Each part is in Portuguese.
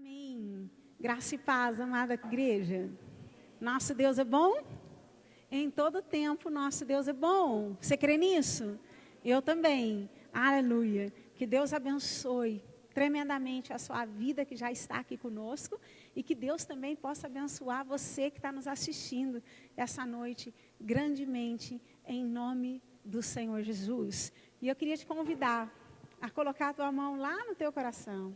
Amém. Graça e paz, amada igreja. Nosso Deus é bom? Em todo tempo, nosso Deus é bom. Você crê nisso? Eu também. Aleluia. Que Deus abençoe tremendamente a sua vida que já está aqui conosco e que Deus também possa abençoar você que está nos assistindo essa noite grandemente em nome do Senhor Jesus. E eu queria te convidar a colocar a tua mão lá no teu coração.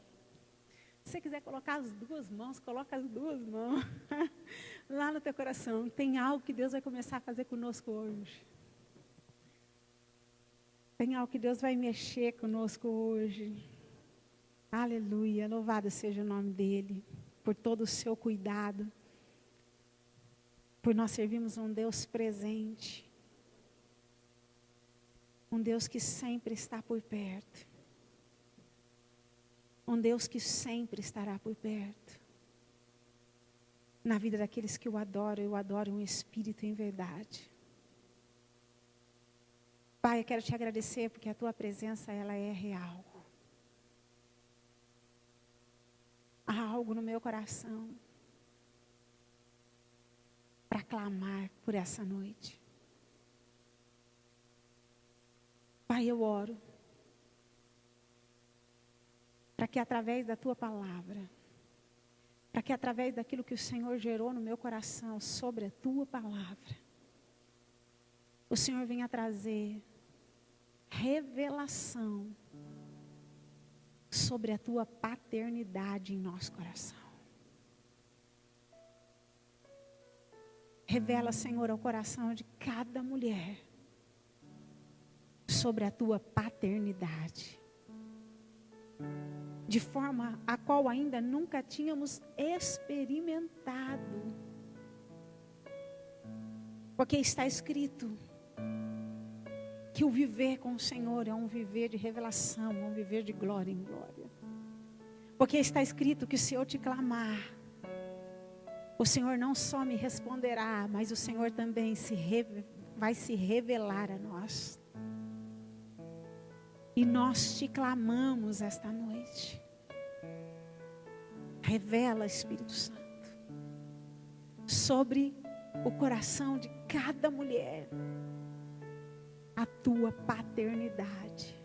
Se você quiser colocar as duas mãos, coloca as duas mãos lá no teu coração. Tem algo que Deus vai começar a fazer conosco hoje. Tem algo que Deus vai mexer conosco hoje. Aleluia, louvado seja o nome dEle, por todo o seu cuidado, por nós servirmos um Deus presente, um Deus que sempre está por perto, um Deus que sempre estará por perto, na vida daqueles que o adoram, eu adoro um Espírito em verdade. Pai, eu quero te agradecer porque a tua presença, ela é real. Há algo no meu coração para clamar por essa noite. Pai, eu oro para que através da tua palavra, para que através daquilo que o Senhor gerou no meu coração sobre a tua palavra, o Senhor venha trazer revelação sobre a tua paternidade em nosso coração. Revela, Senhor, ao coração de cada mulher sobre a tua paternidade, de forma a qual ainda nunca tínhamos experimentado, porque está escrito que o viver com o Senhor é um viver de revelação, é um viver de glória em glória. Porque está escrito que se eu te clamar, o Senhor não só me responderá, mas o Senhor também vai se revelar a nós. E nós te clamamos esta noite. Revela, Espírito Santo, sobre o coração de cada mulher, a tua paternidade,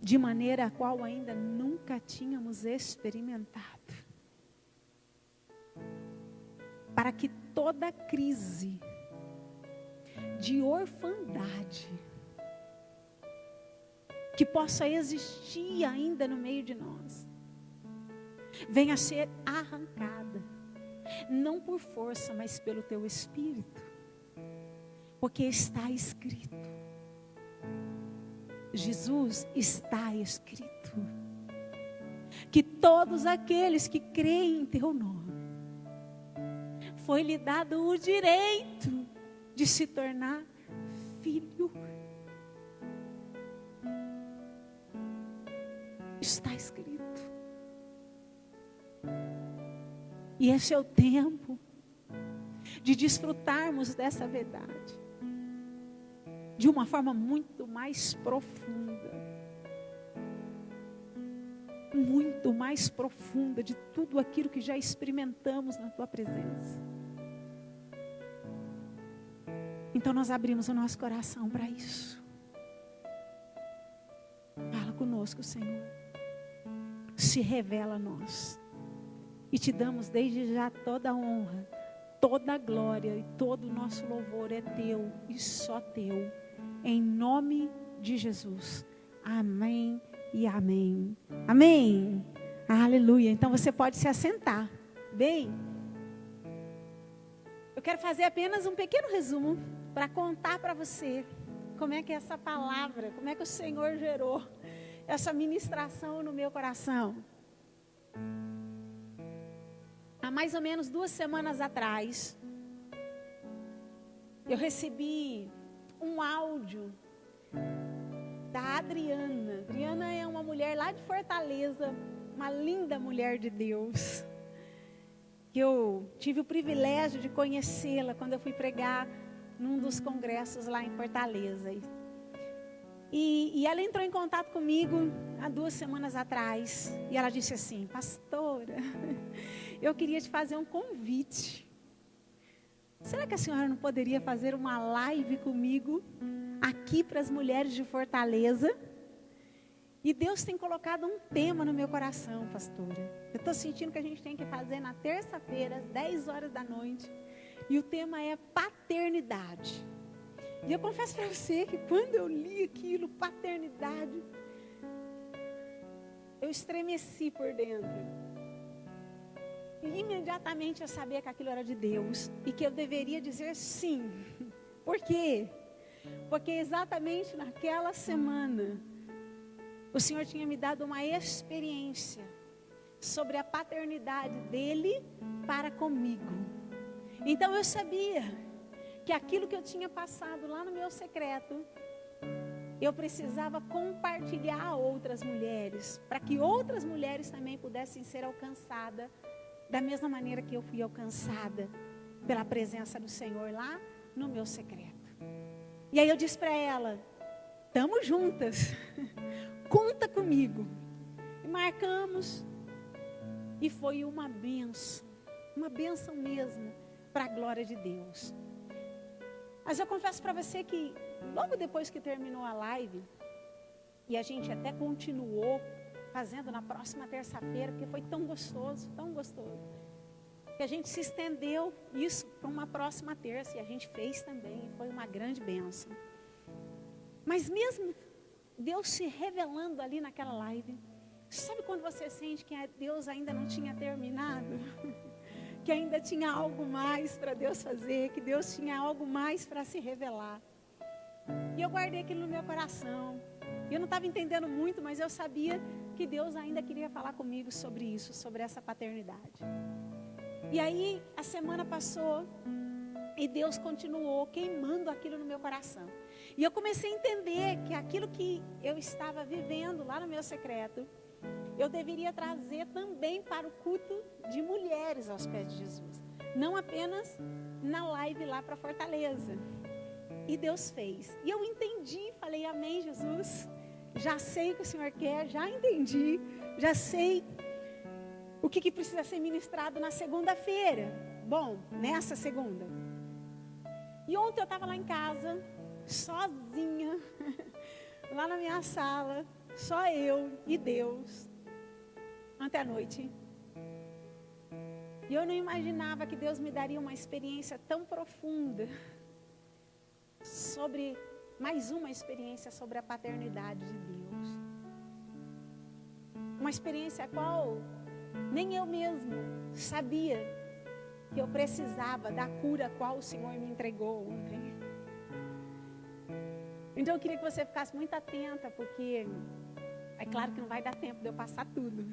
de maneira a qual ainda nunca tínhamos experimentado, para que toda crise de orfandade que possa existir ainda no meio de nós, venha a ser arrancada, não por força, mas pelo teu Espírito. Porque está escrito. Jesus, está escrito que todos aqueles que creem em teu nome, foi-lhe dado o direito de se tornar filho. Está escrito. E esse é o tempo de desfrutarmos dessa verdade de uma forma muito mais profunda. Muito mais profunda de tudo aquilo que já experimentamos na tua presença. Então nós abrimos o nosso coração para isso. Fala conosco, Senhor. Se revela a nós. E te damos desde já toda a honra, toda a glória e todo o nosso louvor é teu e só teu. Em nome de Jesus. Amém e amém. Amém. Aleluia. Então você pode se assentar. Bem, eu quero fazer apenas um pequeno resumo para contar para você como é que é essa palavra, como é que o Senhor gerou essa ministração no meu coração. Há mais ou menos 2 semanas atrás, eu recebi um áudio da Adriana. Adriana é uma mulher lá de Fortaleza, uma linda mulher de Deus. Eu tive o privilégio de conhecê-la quando eu fui pregar num dos congressos lá em Fortaleza. E ela entrou em contato comigo há 2 semanas atrás. E ela disse assim: pastora, eu queria te fazer um convite. Será que a senhora não poderia fazer uma live comigo aqui para as mulheres de Fortaleza? E Deus tem colocado um tema no meu coração, pastora. Eu estou sentindo que a gente tem que fazer na terça-feira, às 10 horas da noite. E o tema é paternidade. E eu confesso para você que quando eu li aquilo, paternidade, eu estremeci por dentro. E imediatamente eu sabia que aquilo era de Deus e que eu deveria dizer sim. Por quê? Porque exatamente naquela semana, o Senhor tinha me dado uma experiência sobre a paternidade dele para comigo. Então eu sabia que aquilo que eu tinha passado lá no meu secreto, eu precisava compartilhar a outras mulheres, para que outras mulheres também pudessem ser alcançadas da mesma maneira que eu fui alcançada pela presença do Senhor lá no meu secreto. E aí eu disse para ela: estamos juntas, conta comigo. E marcamos, e foi uma bênção mesmo, para a glória de Deus. Mas eu confesso para você que logo depois que terminou a live, e a gente até continuou fazendo na próxima terça-feira, porque foi tão gostoso, que a gente se estendeu isso para uma próxima terça, e a gente fez também, foi uma grande bênção. Mas mesmo Deus se revelando ali naquela live, sabe quando você sente que Deus ainda não tinha terminado? Que ainda tinha algo mais para Deus fazer, que Deus tinha algo mais para se revelar. E eu guardei aquilo no meu coração. Eu não estava entendendo muito, mas eu sabia que Deus ainda queria falar comigo sobre isso, sobre essa paternidade. E aí a semana passou e Deus continuou queimando aquilo no meu coração. E eu comecei a entender que aquilo que eu estava vivendo lá no meu secreto, eu deveria trazer também para o culto de mulheres aos pés de Jesus. Não apenas na live lá para Fortaleza. E Deus fez. E eu entendi, falei: amém, Jesus. Já sei o que o Senhor quer, já entendi. Já sei o que precisa ser ministrado na segunda-feira. Bom, nessa segunda. E ontem eu estava lá em casa, sozinha, lá na minha sala, só eu e Deus. Ontem à noite. E eu não imaginava que Deus me daria uma experiência tão profunda sobre, mais uma experiência sobre a paternidade de Deus. Uma experiência a qual nem eu mesmo sabia que eu precisava da cura a qual o Senhor me entregou ontem. Então eu queria que você ficasse muito atenta, porque é claro que não vai dar tempo de eu passar tudo.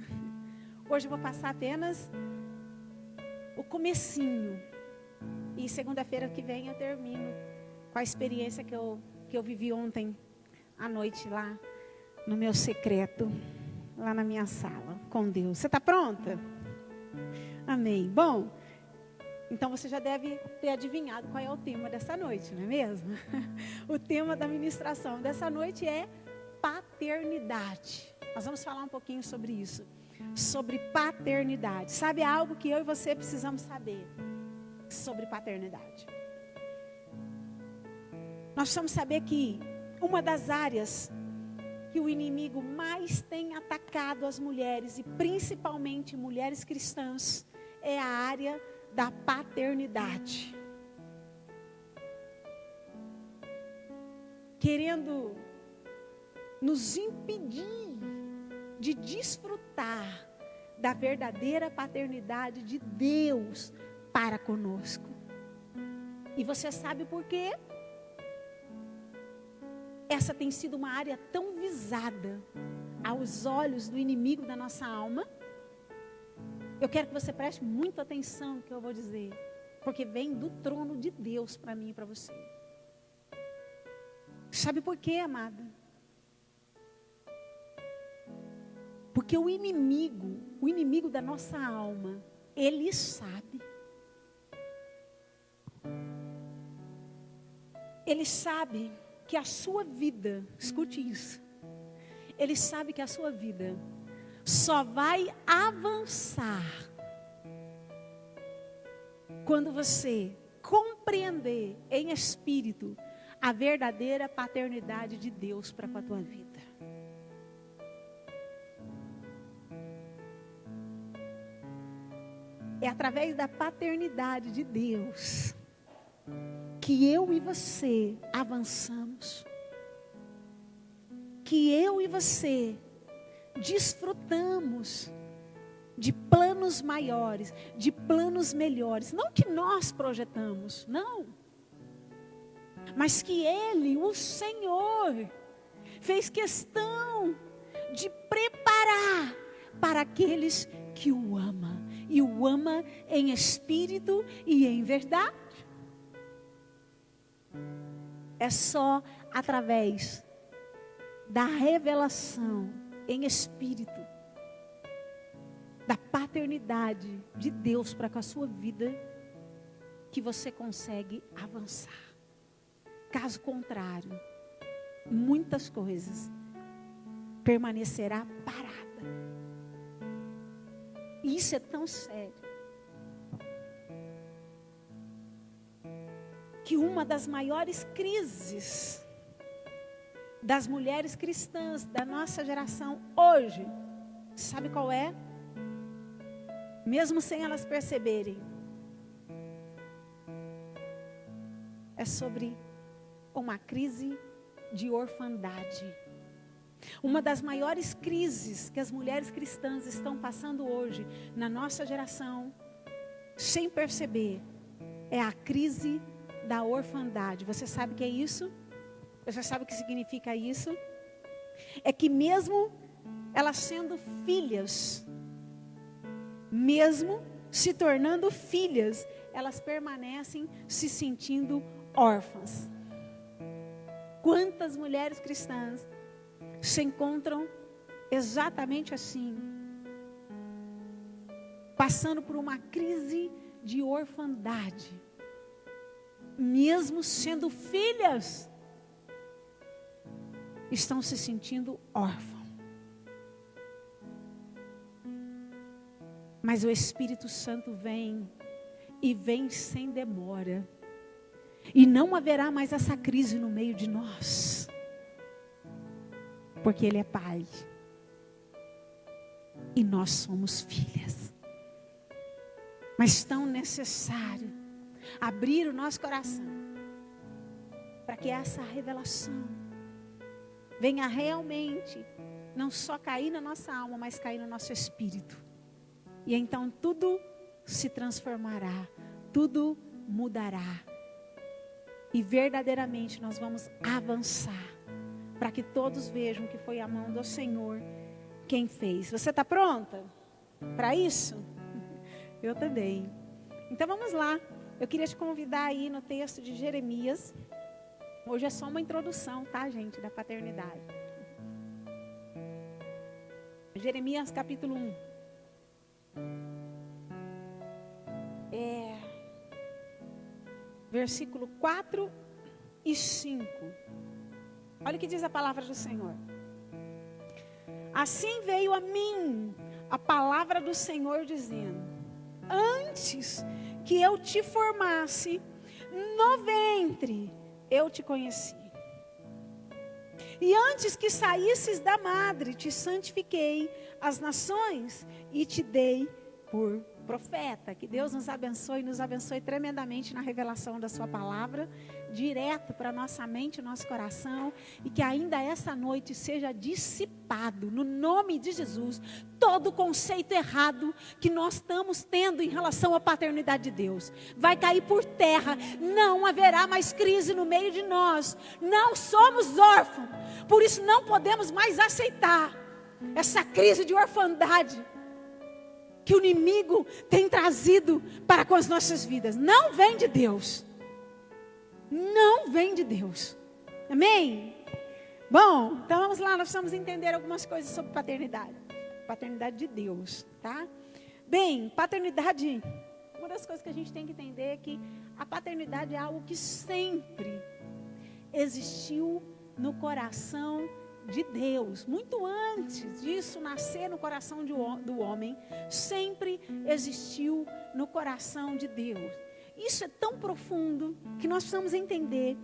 Hoje eu vou passar apenas o comecinho. E segunda-feira que vem eu termino com a experiência que eu vivi ontem à noite lá no meu secreto, lá na minha sala, com Deus. Você está pronta? Amém. Bom, então você já deve ter adivinhado qual é o tema dessa noite, não é mesmo? O tema da ministração dessa noite é paternidade. Nós vamos falar um pouquinho sobre isso. Sobre paternidade. Sabe algo que eu e você precisamos saber sobre paternidade? Nós precisamos saber que uma das áreas que o inimigo mais tem atacado as mulheres, e principalmente mulheres cristãs, é a área da paternidade. Querendo nos impedir de desfrutar da verdadeira paternidade de Deus para conosco. E você sabe por quê? Essa tem sido uma área tão visada aos olhos do inimigo da nossa alma. Eu quero que você preste muita atenção no que eu vou dizer, porque vem do trono de Deus para mim e para você. Sabe por quê, amada? Porque o inimigo da nossa alma, ele sabe. Ele sabe que a sua vida, escute isso, Ele sabe que a sua vida só vai avançar quando você compreender em espírito a verdadeira paternidade de Deus para com a tua vida. É através da paternidade de Deus que eu e você avançamos. Que eu e você desfrutamos de planos maiores, de planos melhores. Não que nós projetamos, não. Mas que Ele, o Senhor, fez questão de preparar para aqueles que o amam. E o ama em espírito e em verdade. É só através da revelação em espírito, da paternidade de Deus para com a sua vida, que você consegue avançar. Caso contrário, muitas coisas permanecerá parada. E isso é tão sério, que uma das maiores crises das mulheres cristãs da nossa geração hoje, sabe qual é? Mesmo sem elas perceberem, é sobre uma crise de orfandade. Uma das maiores crises que as mulheres cristãs estão passando hoje na nossa geração, sem perceber, é a crise da orfandade. Você sabe o que é isso? Você sabe o que significa isso? É que mesmo elas sendo filhas, mesmo se tornando filhas, elas permanecem se sentindo órfãs. Quantas mulheres cristãs se encontram exatamente assim, passando por uma crise de orfandade, mesmo sendo filhas, estão se sentindo órfãos. Mas o Espírito Santo vem, e vem sem demora, e não haverá mais essa crise no meio de nós, porque Ele é Pai, e nós somos filhas. Mas tão necessário abrir o nosso coração, para que essa revelação venha realmente, não só cair na nossa alma, mas cair no nosso espírito. E então tudo se transformará, tudo mudará. E verdadeiramente nós vamos avançar, para que todos vejam que foi a mão do Senhor quem fez. Você está pronta para isso? Eu também. Então vamos lá. Eu queria te convidar aí no texto de Jeremias. Hoje é só uma introdução, tá, gente, da paternidade. Jeremias capítulo 1. Versículo 4 e 5. Olha o que diz a palavra do Senhor. Assim veio a mim a palavra do Senhor dizendo: antes que eu te formasse no ventre, eu te conheci. E antes que saísses da madre, te santifiquei as nações e te dei por profeta. Que Deus nos abençoe tremendamente na revelação da sua palavra, direto para a nossa mente e nosso coração, e que ainda essa noite seja dissipado, no nome de Jesus, todo conceito errado que nós estamos tendo em relação à paternidade de Deus. Vai cair por terra, não haverá mais crise no meio de nós, não somos órfãos, por isso não podemos mais aceitar essa crise de orfandade que o inimigo tem trazido para com as nossas vidas. Não vem de Deus. Não vem de Deus. Amém? Bom, então vamos lá, nós precisamos entender algumas coisas sobre paternidade. Paternidade de Deus, tá? Bem, paternidade, uma das coisas que a gente tem que entender é que a paternidade é algo que sempre existiu no coração de Deus, muito antes disso nascer no coração do homem, sempre existiu no coração de Deus. Isso é tão profundo que nós precisamos entender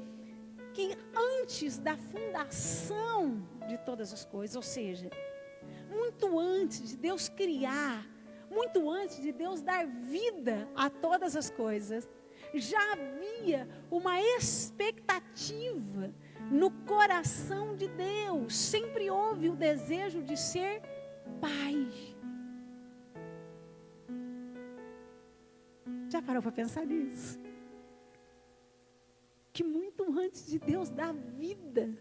que antes da fundação de todas as coisas, ou seja, muito antes de Deus criar, muito antes de Deus dar vida a todas as coisas, já havia uma expectativa no coração de Deus. Sempre houve o desejo de ser pai. Já parou para pensar nisso? Que muito antes de Deus dar vida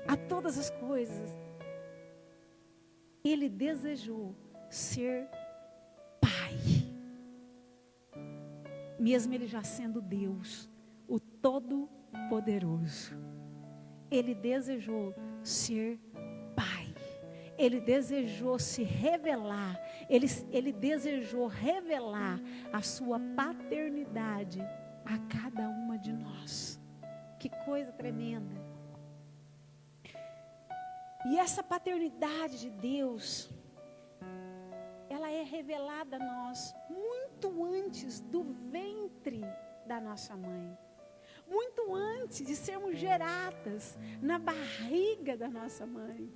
a todas as coisas, Ele desejou ser pai. Mesmo Ele já sendo Deus, o Todo-Poderoso. Ele desejou ser pai. Ele desejou se revelar. Ele desejou revelar a sua paternidade a cada uma de nós. Que coisa tremenda. E essa paternidade de Deus, ela é revelada a nós muito antes do ventre da nossa mãe. Muito antes de sermos geradas na barriga da nossa mãe.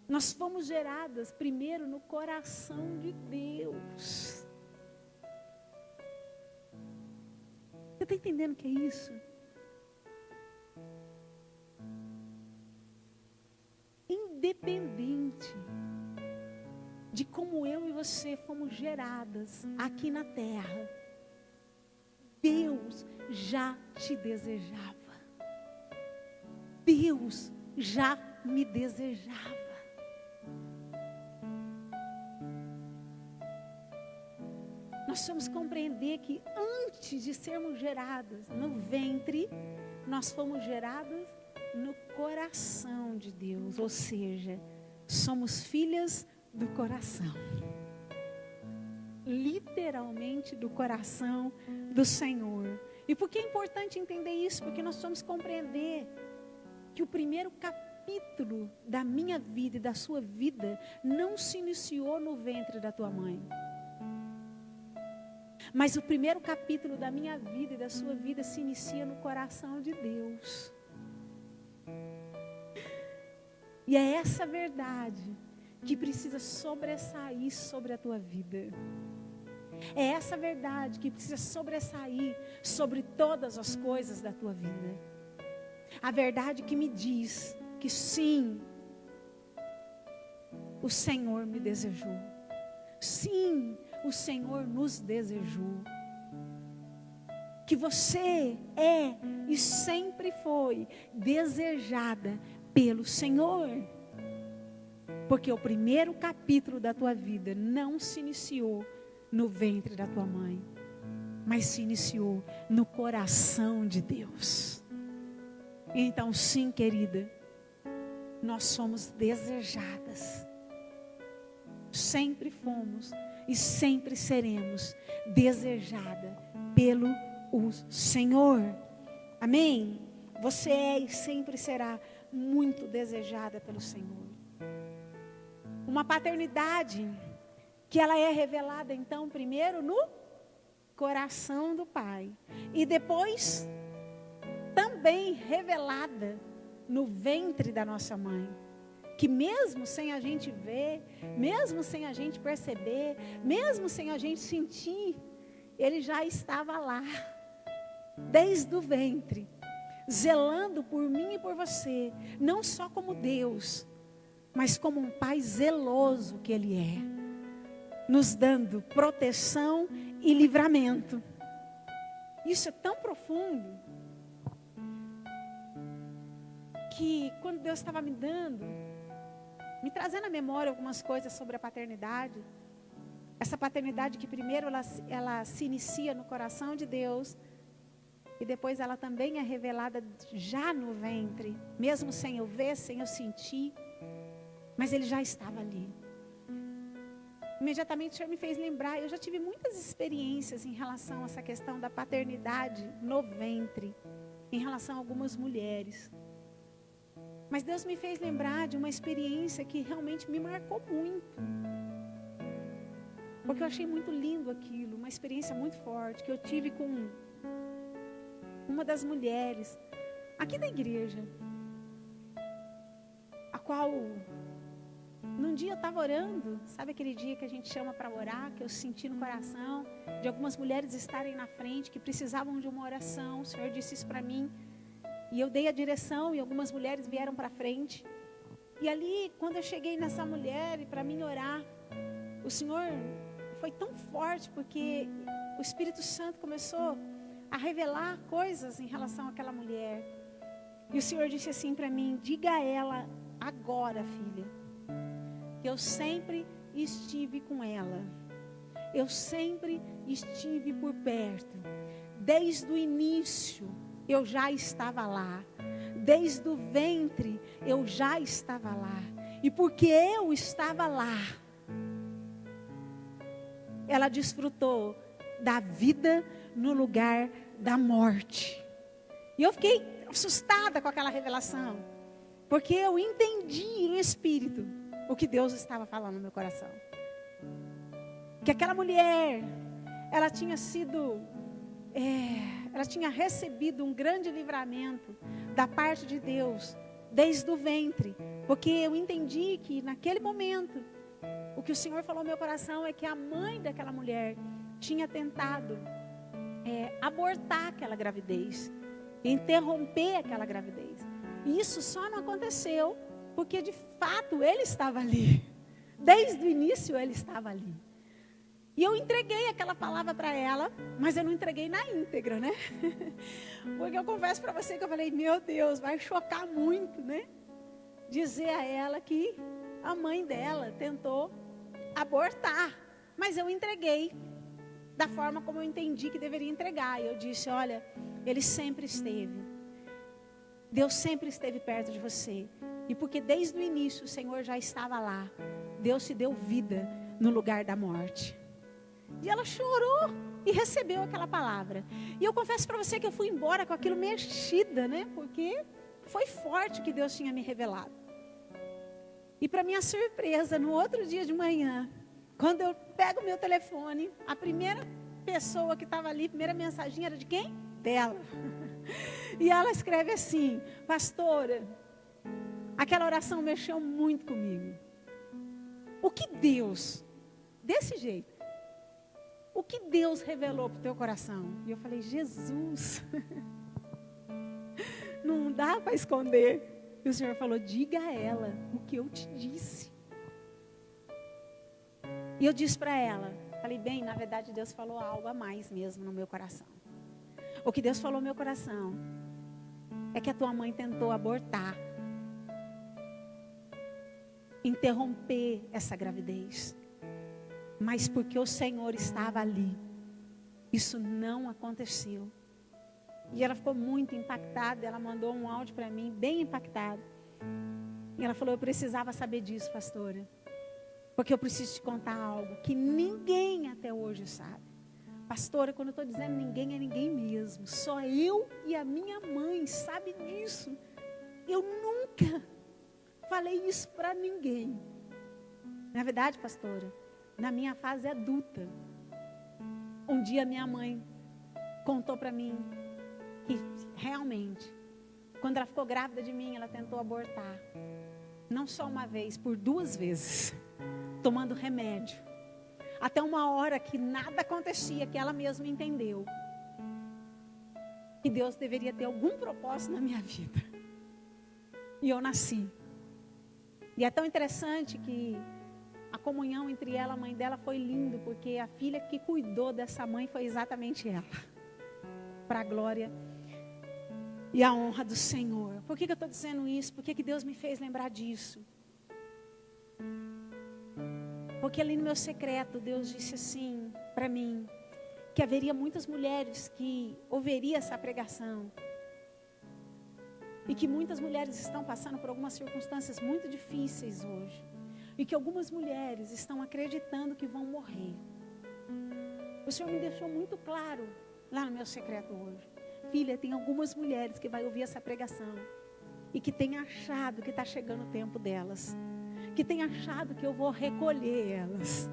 Nós fomos geradas primeiro no coração de Deus. Você está entendendo o que é isso? Independente de como eu e você fomos geradas aqui na terra, Deus já te desejava. Deus já me desejava. Nós precisamos compreender que antes de sermos geradas no ventre, nós fomos geradas no coração de Deus, ou seja, somos filhas do coração. Literalmente do coração do Senhor. E por que é importante entender isso? Porque nós precisamos compreender que o primeiro capítulo da minha vida e da sua vida não se iniciou no ventre da tua mãe. Mas o primeiro capítulo da minha vida e da sua vida se inicia no coração de Deus. E é essa verdade que precisa sobressair sobre a tua vida. É essa verdade que precisa sobressair sobre todas as coisas da tua vida. A verdade que me diz que sim, o Senhor me desejou. Sim, o Senhor nos desejou. Que você é e sempre foi desejada pelo Senhor. Porque o primeiro capítulo da tua vida não se iniciou no ventre da tua mãe, mas se iniciou no coração de Deus. Então, sim, querida, nós somos desejadas. Sempre fomos e sempre seremos desejada pelo Senhor. Amém? Você é e sempre será muito desejada pelo Senhor. Uma paternidade que ela é revelada então primeiro no coração do Pai e depois também revelada no ventre da nossa mãe, que mesmo sem a gente ver, mesmo sem a gente perceber, mesmo sem a gente sentir, Ele já estava lá, desde o ventre, zelando por mim e por você, não só como Deus, mas como um Pai zeloso que Ele é, nos dando proteção e livramento. Isso é tão profundo, que quando Deus estava me trazendo à memória algumas coisas sobre a paternidade, essa paternidade que primeiro ela se inicia no coração de Deus, e depois ela também é revelada já no ventre, mesmo sem eu ver, sem eu sentir, mas Ele já estava ali. Imediatamente o Senhor me fez lembrar, eu já tive muitas experiências em relação a essa questão da paternidade no ventre, em relação a algumas mulheres. Mas Deus me fez lembrar de uma experiência que realmente me marcou muito. Porque eu achei muito lindo aquilo, uma experiência muito forte que eu tive com uma das mulheres aqui da igreja, a qual, num dia eu estava orando, sabe aquele dia que a gente chama para orar, que eu senti no coração, de algumas mulheres estarem na frente, que precisavam de uma oração, o Senhor disse isso para mim, e eu dei a direção, e algumas mulheres vieram para frente, e ali, quando eu cheguei nessa mulher, e para mim orar, o Senhor foi tão forte, porque o Espírito Santo começou a revelar coisas em relação àquela mulher, e o Senhor disse assim para mim: diga a ela agora, filha, que eu sempre estive com ela, eu sempre estive por perto, desde o início eu já estava lá, desde o ventre eu já estava lá, e porque eu estava lá, ela desfrutou da vida no lugar da morte. E eu fiquei assustada com aquela revelação, porque eu entendi em espírito o que Deus estava falando no meu coração. Que aquela mulher, ela tinha sido, ela tinha recebido um grande livramento da parte de Deus, desde o ventre. Porque eu entendi que naquele momento, o que o Senhor falou no meu coração é que a mãe daquela mulher tinha tentado abortar aquela gravidez, interromper aquela gravidez. E isso só não aconteceu porque de fato ele estava ali. Desde o início ele estava ali. E eu entreguei aquela palavra para ela, mas eu não entreguei na íntegra, né? Porque eu confesso para você que eu falei: meu Deus, vai chocar muito, né? Dizer a ela que a mãe dela tentou abortar. Mas eu entreguei da forma como eu entendi que deveria entregar. E eu disse: olha, ele sempre esteve. Deus sempre esteve perto de você. E porque desde o início o Senhor já estava lá, Deus te deu vida no lugar da morte. E ela chorou e recebeu aquela palavra. E eu confesso para você que eu fui embora com aquilo mexida, né? Porque foi forte o que Deus tinha me revelado. E para minha surpresa, no outro dia de manhã, quando eu pego o meu telefone, a primeira pessoa que estava ali, a primeira mensagem era de quem? Dela. E ela escreve assim: pastora, aquela oração mexeu muito comigo. O que Deus, desse jeito, o que Deus revelou para o teu coração? E eu falei: Jesus, não dá para esconder. E o Senhor falou: diga a ela o que eu te disse. E eu disse para ela, falei: bem, na verdade Deus falou algo a mais mesmo no meu coração. O que Deus falou no meu coração é que a tua mãe tentou abortar, interromper essa gravidez. Mas porque o Senhor estava ali, isso não aconteceu. E ela ficou muito impactada, ela mandou um áudio para mim, bem impactada. E ela falou: eu precisava saber disso, pastora. Porque eu preciso te contar algo que ninguém até hoje sabe. Pastora, quando eu estou dizendo ninguém, é ninguém mesmo. Só eu e a minha mãe sabem disso. Eu nunca falei isso para ninguém. Na verdade, pastora, na minha fase adulta, um dia minha mãe contou para mim que realmente, quando ela ficou grávida de mim, ela tentou abortar. Não só uma vez, por 2 vezes, tomando remédio. Até uma hora que nada acontecia, que ela mesma entendeu que Deus deveria ter algum propósito na minha vida. E eu nasci. E é tão interessante que a comunhão entre ela e a mãe dela foi lindo, porque a filha que cuidou dessa mãe foi exatamente ela. Para a glória e a honra do Senhor. Por que eu estou dizendo isso? Por que Deus me fez lembrar disso? Porque ali no meu secreto, Deus disse assim para mim, que haveria muitas mulheres que ouviriam essa pregação. E que muitas mulheres estão passando por algumas circunstâncias muito difíceis hoje. E que algumas mulheres estão acreditando que vão morrer. O Senhor me deixou muito claro lá no meu secreto hoje. Filha, tem algumas mulheres que vai ouvir essa pregação e que tem achado que está chegando o tempo delas, que tem achado que eu vou recolher elas.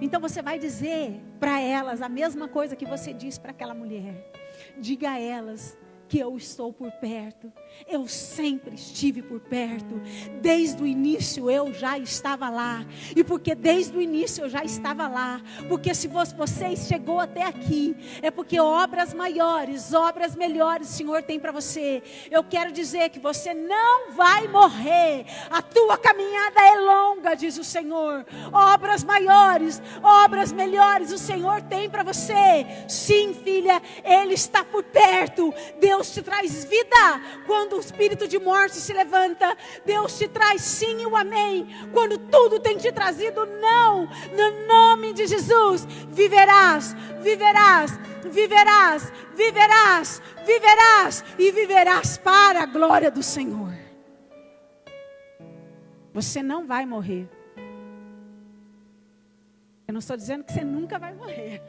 Então você vai dizer para elas a mesma coisa que você disse para aquela mulher. Diga a elas que eu estou por perto. Eu sempre estive por perto. Desde o início eu já estava lá. E porque desde o início eu já estava lá, porque se você chegou até aqui, é porque obras maiores, obras melhores o Senhor tem para você. Eu quero dizer que você não vai morrer. A tua caminhada é longa, diz o Senhor. Obras maiores, obras melhores o Senhor tem para você. Sim, filha, Ele está por perto. Deus te traz vida quando o espírito de morte se levanta. Deus te traz sim e o amém quando tudo tem te trazido não. No nome de Jesus, viverás, viverás, viverás, viverás, viverás e viverás para a glória do Senhor. Você não vai morrer. Eu não estou dizendo que você nunca vai morrer.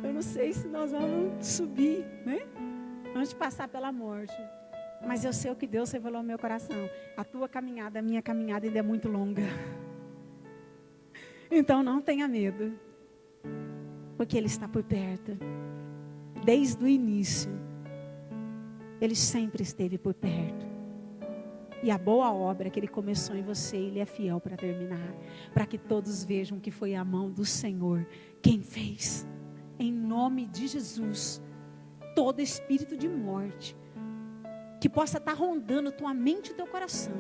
Eu não sei se nós vamos subir, né? Antes de passar pela morte. Mas eu sei o que Deus revelou no meu coração. A tua caminhada, a minha caminhada ainda é muito longa. Então não tenha medo. Porque Ele está por perto. Desde o início. Ele sempre esteve por perto. E a boa obra que Ele começou em você, Ele é fiel para terminar. Para que todos vejam que foi a mão do Senhor quem fez. Em nome de Jesus, todo espírito de morte que possa estar rondando tua mente e teu coração,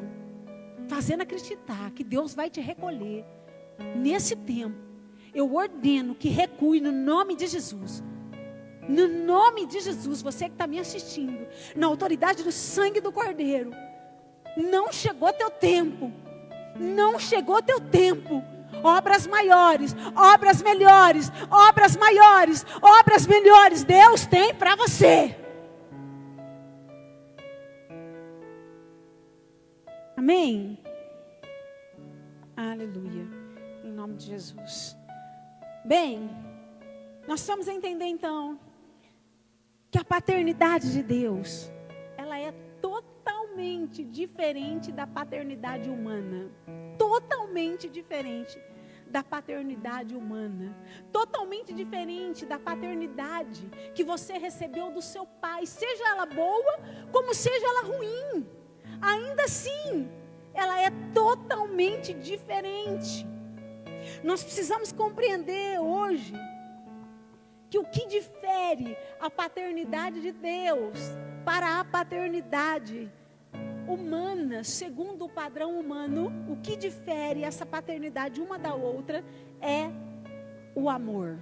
fazendo acreditar que Deus vai te recolher nesse tempo, eu ordeno que recue no nome de Jesus. No nome de Jesus, você que está me assistindo, na autoridade do sangue do Cordeiro, não chegou teu tempo, não chegou teu tempo. Obras maiores, obras melhores, obras maiores, obras melhores, Deus tem para você. Amém? Aleluia. Em nome de Jesus. Bem, nós vamos entender então que a paternidade de Deus, ela é totalmente diferente da paternidade humana. Totalmente diferente da paternidade humana. Totalmente diferente da paternidade que você recebeu do seu pai. Seja ela boa, como seja ela ruim. Ainda assim, ela é totalmente diferente. Nós precisamos compreender hoje que o que difere a paternidade de Deus para a paternidade humana, segundo o padrão humano, o que difere essa paternidade uma da outra é o amor.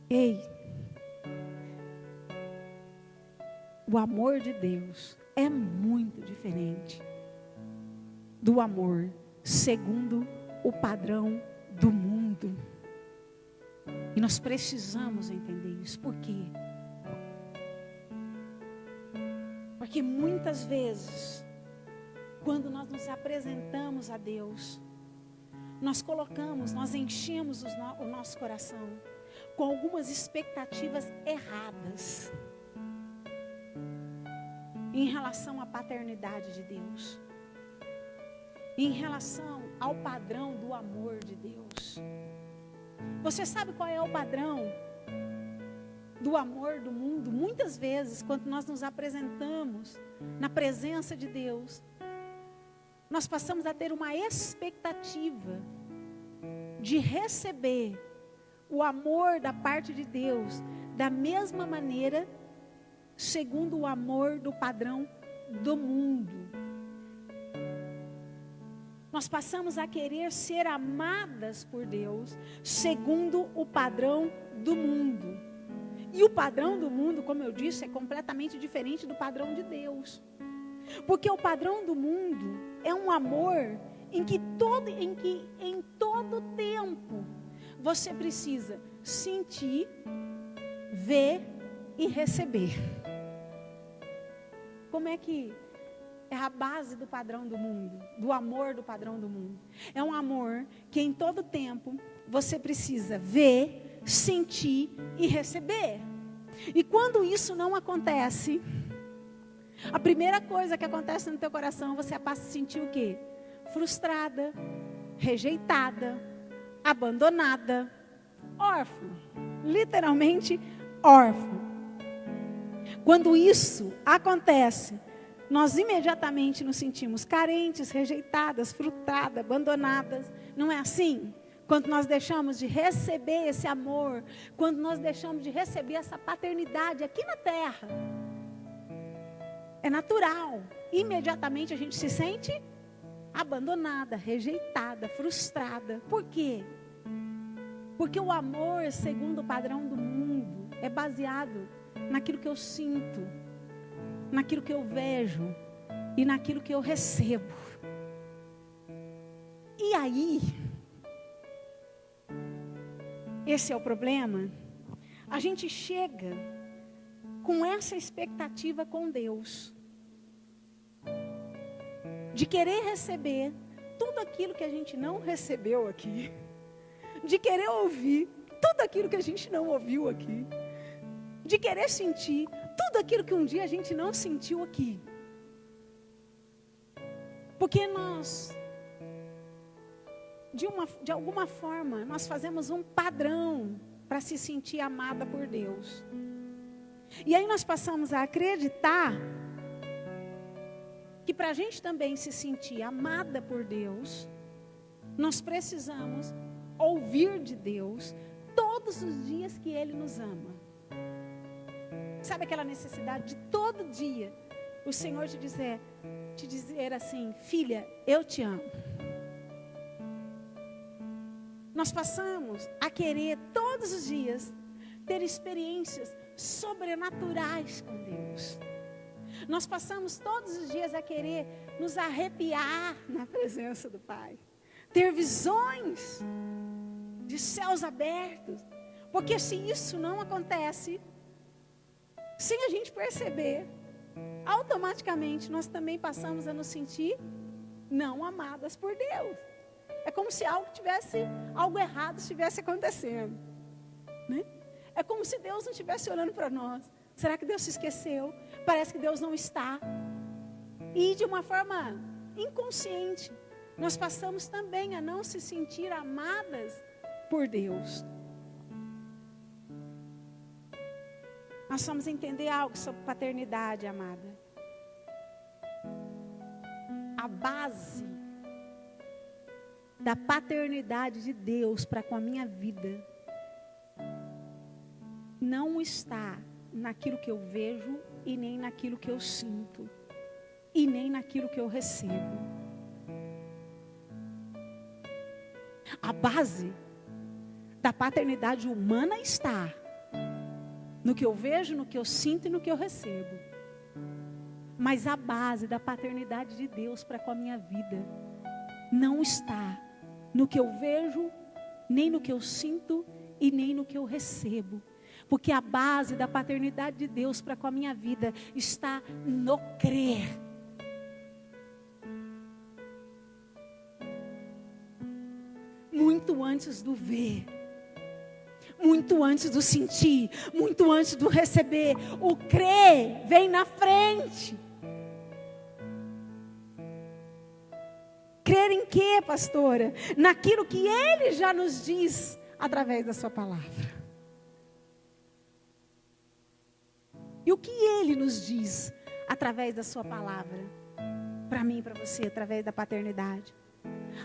Ei, o amor de Deus é muito diferente do amor segundo o padrão do mundo. E nós precisamos entender isso. Por quê? Porque muitas vezes, quando nós nos apresentamos a Deus, nós enchemos o nosso coração com algumas expectativas erradas em relação à paternidade de Deus, em relação ao padrão do amor de Deus. Você sabe qual é o padrão do amor do mundo? Muitas vezes, quando nós nos apresentamos na presença de Deus, nós passamos a ter uma expectativa de receber o amor da parte de Deus da mesma maneira, segundo o amor do padrão do mundo. Nós passamos a querer ser amadas por Deus segundo o padrão do mundo. E o padrão do mundo, como eu disse, é completamente diferente do padrão de Deus. Porque o padrão do mundo é um amor em todo tempo você precisa sentir, ver e receber. Como é que é a base do padrão do mundo, do amor do padrão do mundo? É um amor que em todo tempo você precisa ver, sentir e receber. E quando isso não acontece, a primeira coisa que acontece no teu coração, você passa a se sentir o quê? Frustrada, rejeitada, abandonada, órfã. Literalmente órfã. Quando isso acontece, nós imediatamente nos sentimos carentes, rejeitadas, frustradas, abandonadas. Não é assim? Quando nós deixamos de receber esse amor, quando nós deixamos de receber essa paternidade aqui na terra, é natural. Imediatamente a gente se sente abandonada, rejeitada, frustrada. Por quê? Porque o amor, segundo o padrão do mundo, é baseado naquilo que eu sinto, naquilo que eu vejo e naquilo que eu recebo. E aí, esse é o problema. A gente chega com essa expectativa com Deus, de querer receber tudo aquilo que a gente não recebeu aqui, de querer ouvir tudo aquilo que a gente não ouviu aqui, de querer sentir tudo aquilo que um dia a gente não sentiu aqui. Porque nós, de alguma forma, nós fazemos um padrão para se sentir amada por Deus. E aí nós passamos a acreditar que para a gente também se sentir amada por Deus, nós precisamos ouvir de Deus todos os dias que Ele nos ama. Sabe aquela necessidade de todo dia o Senhor te dizer assim: filha, eu te amo. Nós passamos a querer todos os dias ter experiências sobrenaturais com Deus. Nós passamos todos os dias a querer nos arrepiar na presença do Pai. Ter visões de céus abertos. Porque se isso não acontece, sem a gente perceber, automaticamente nós também passamos a nos sentir não amadas por Deus. É como se algo errado estivesse acontecendo, né? É como se Deus não estivesse olhando para nós. Será que Deus se esqueceu? Parece que Deus não está. E de uma forma inconsciente, nós passamos também a não se sentir amadas por Deus. Nós vamos entender algo sobre paternidade, amada. A base da paternidade de Deus para com a minha vida não está naquilo que eu vejo e nem naquilo que eu sinto e nem naquilo que eu recebo. A base da paternidade humana está no que eu vejo, no que eu sinto e no que eu recebo. Mas a base da paternidade de Deus para com a minha vida não está no que eu vejo, nem no que eu sinto e nem no que eu recebo. Porque a base da paternidade de Deus para com a minha vida está no crer. Muito antes do ver. Muito antes do sentir. Muito antes do receber. O crer vem na frente. Crer em quê, pastora? Naquilo que Ele já nos diz através da sua palavra. E o que Ele nos diz através da sua palavra? Para mim e para você, através da paternidade.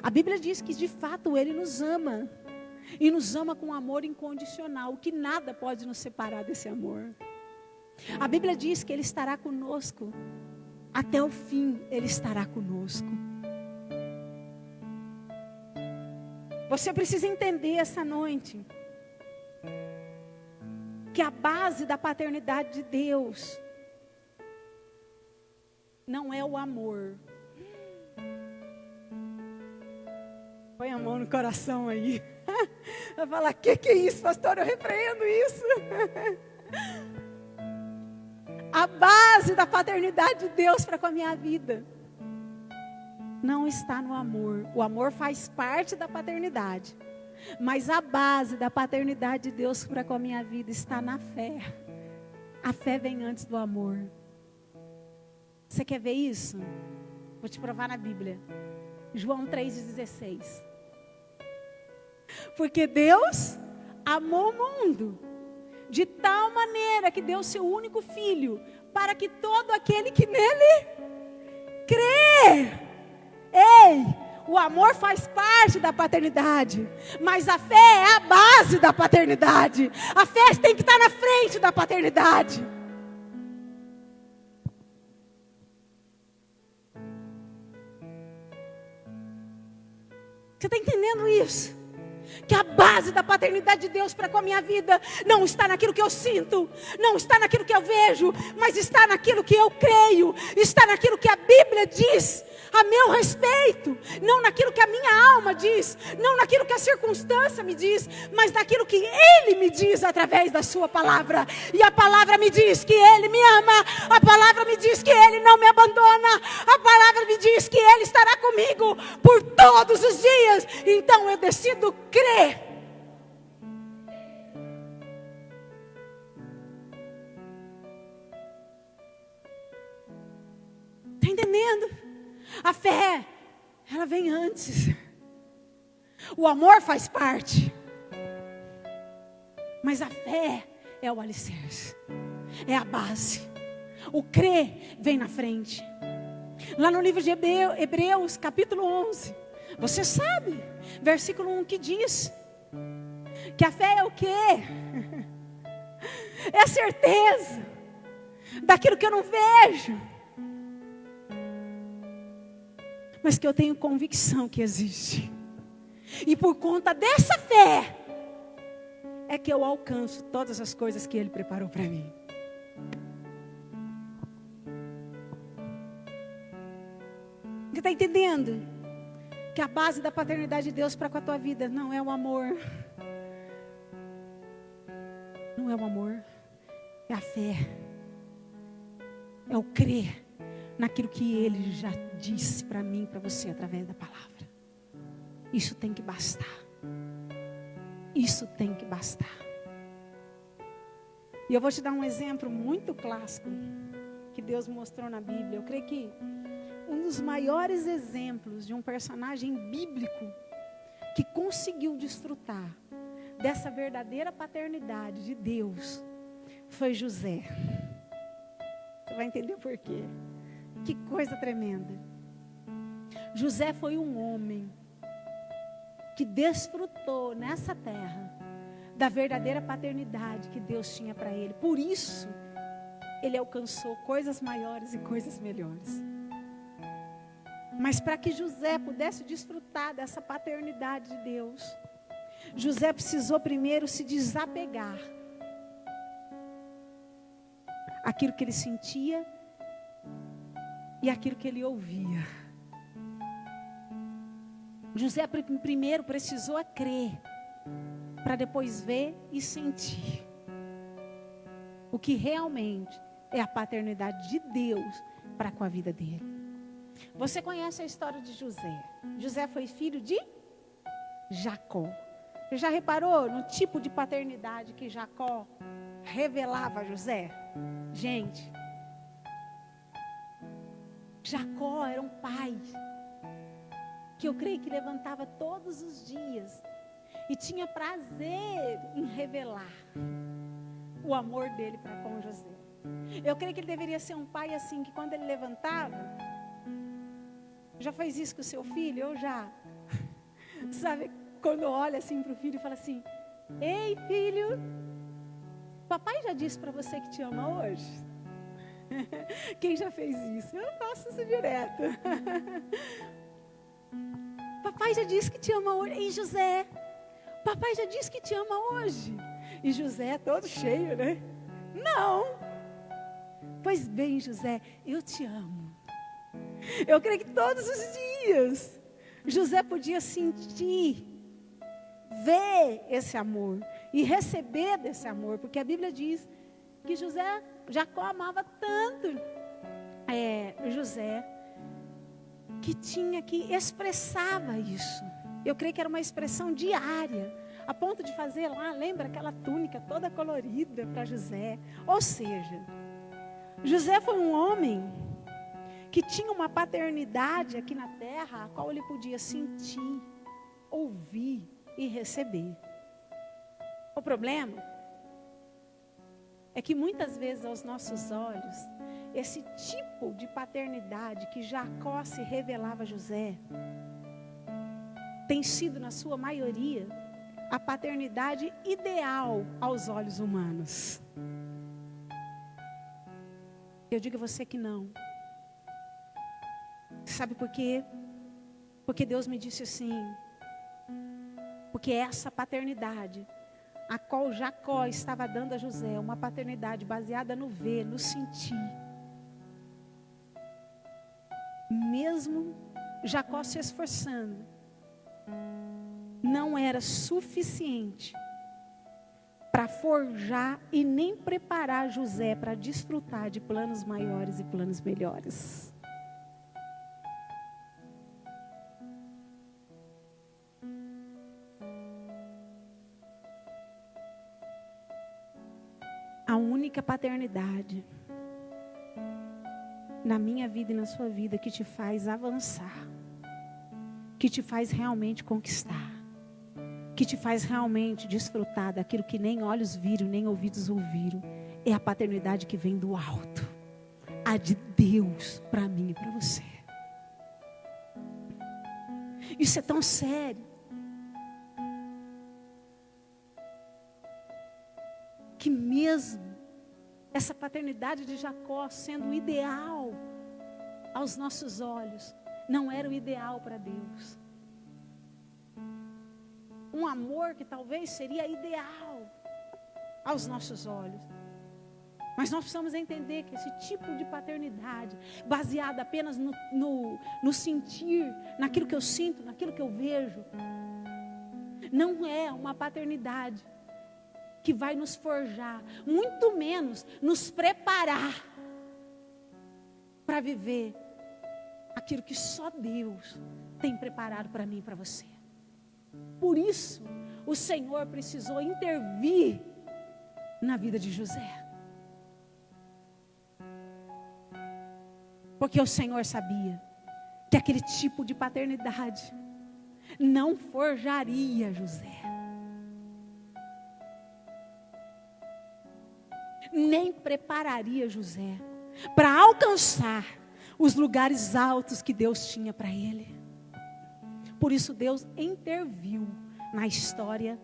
A Bíblia diz que de fato Ele nos ama. E nos ama com amor incondicional. Que nada pode nos separar desse amor. A Bíblia diz que Ele estará conosco. Até o fim Ele estará conosco. Você precisa entender essa noite que a base da paternidade de Deus não é o amor. Põe a mão no coração aí. Vai falar, que é isso, pastor? Eu repreendo isso. A base da paternidade de Deus para com a minha vida não está no amor. O amor faz parte da paternidade. Mas a base da paternidade de Deus para com a minha vida está na fé. A fé vem antes do amor. Você quer ver isso? Vou te provar na Bíblia. João 3,16. Porque Deus amou o mundo de tal maneira que deu seu único filho, para que todo aquele que nele crê. Ei, o amor faz parte da paternidade, mas a fé é a base da paternidade. A fé tem que estar na frente da paternidade. Você está entendendo isso? Que a base da paternidade de Deus para com a minha vida não está naquilo que eu sinto, não está naquilo que eu vejo, mas está naquilo que eu creio, está naquilo que a Bíblia diz a meu respeito, não naquilo que a minha alma diz, não naquilo que a circunstância me diz, mas naquilo que Ele me diz através da sua palavra. E a palavra me diz que Ele me ama, a palavra me diz que Ele não me abandona, a palavra me diz que Ele estará comigo por todos os dias. Então eu decido crer. Está entendendo? A fé, ela vem antes. O amor faz parte. Mas a fé é o alicerce. É a base. O crer vem na frente. Lá no livro de Hebreus, capítulo 11. Você sabe, versículo 1 que diz que a fé é o quê? É a certeza daquilo que eu não vejo, mas que eu tenho convicção que existe. E por conta dessa fé é que eu alcanço todas as coisas que Ele preparou para mim. Você está entendendo? Que a base da paternidade de Deus para com a tua vida não é o amor. Não é o amor. É a fé. É o crer naquilo que Ele já disse para mim, para você, através da palavra. Isso tem que bastar. Isso tem que bastar. E eu vou te dar um exemplo muito clássico que Deus mostrou na Bíblia. Eu creio que um dos maiores exemplos de um personagem bíblico que conseguiu desfrutar dessa verdadeira paternidade de Deus foi José. Você vai entender por quê. Que coisa tremenda. José foi um homem que desfrutou nessa terra da verdadeira paternidade que Deus tinha para ele. Por isso, ele alcançou coisas maiores e coisas melhores. Mas para que José pudesse desfrutar dessa paternidade de Deus, José precisou primeiro se desapegar aquilo que ele sentia e aquilo que ele ouvia. José primeiro precisou crer, para depois ver e sentir o que realmente é a paternidade de Deus para com a vida dele. Você conhece a história de José? José foi filho de Jacó. Você já reparou no tipo de paternidade que Jacó revelava a José? Gente, Jacó era um pai que eu creio que levantava todos os dias e tinha prazer em revelar o amor dele para com José. Eu creio que ele deveria ser um pai assim, que quando ele levantava, já fez isso com o seu filho? Eu já. Sabe, quando olha assim para o filho e fala assim: ei filho, papai já disse para você que te ama hoje? Quem já fez isso? Eu faço isso direto. Papai já disse que te ama hoje. Ei José, papai já disse que te ama hoje. E José todo cheio, né? Não. Pois bem, José, eu te amo. Eu creio que todos os dias José podia sentir, ver esse amor e receber desse amor, porque a Bíblia diz que Jacó amava tanto José, que expressava isso. Eu creio que era uma expressão diária, a ponto de fazer lá, lembra aquela túnica toda colorida para José. Ou seja, José foi um homem que tinha uma paternidade aqui na terra, a qual ele podia sentir, ouvir e receber. O problema é que muitas vezes aos nossos olhos, esse tipo de paternidade que Jacó se revelava a José, tem sido na sua maioria a paternidade ideal aos olhos humanos. Eu digo a você que não. Sabe por quê? Porque Deus me disse assim, porque essa paternidade a qual Jacó estava dando a José, uma paternidade baseada no ver, no sentir. Mesmo Jacó se esforçando, não era suficiente para forjar e nem preparar José para desfrutar de planos maiores e planos melhores. A única paternidade na minha vida e na sua vida que te faz avançar, que te faz realmente conquistar, que te faz realmente desfrutar daquilo que nem olhos viram, nem ouvidos ouviram, é a paternidade que vem do alto, a de Deus para mim e para você. Isso é tão sério que mesmo essa paternidade de Jacó sendo o ideal aos nossos olhos, não era o ideal para Deus. Um amor que talvez seria ideal aos nossos olhos. Mas nós precisamos entender que esse tipo de paternidade, baseada apenas no sentir, naquilo que eu sinto, naquilo que eu vejo, não é uma paternidade que vai nos forjar, muito menos nos preparar para viver aquilo que só Deus tem preparado para mim e para você. Por isso, o Senhor precisou intervir na vida de José. Porque o Senhor sabia que aquele tipo de paternidade não forjaria José, nem prepararia José para alcançar os lugares altos que Deus tinha para ele. Por isso Deus interviu na história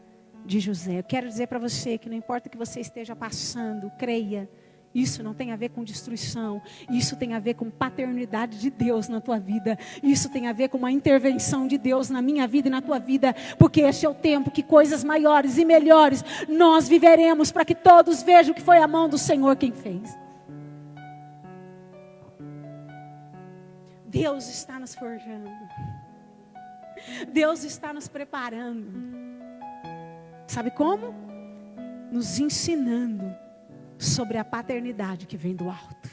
de José. Eu quero dizer para você que não importa o que você esteja passando, creia, isso não tem a ver com destruição, isso tem a ver com paternidade de Deus na tua vida, isso tem a ver com uma intervenção de Deus na minha vida e na tua vida, porque este é o tempo que coisas maiores e melhores nós viveremos, para que todos vejam que foi a mão do Senhor quem fez. Deus está nos forjando, Deus está nos preparando. Sabe como? Nos ensinando sobre a paternidade que vem do alto.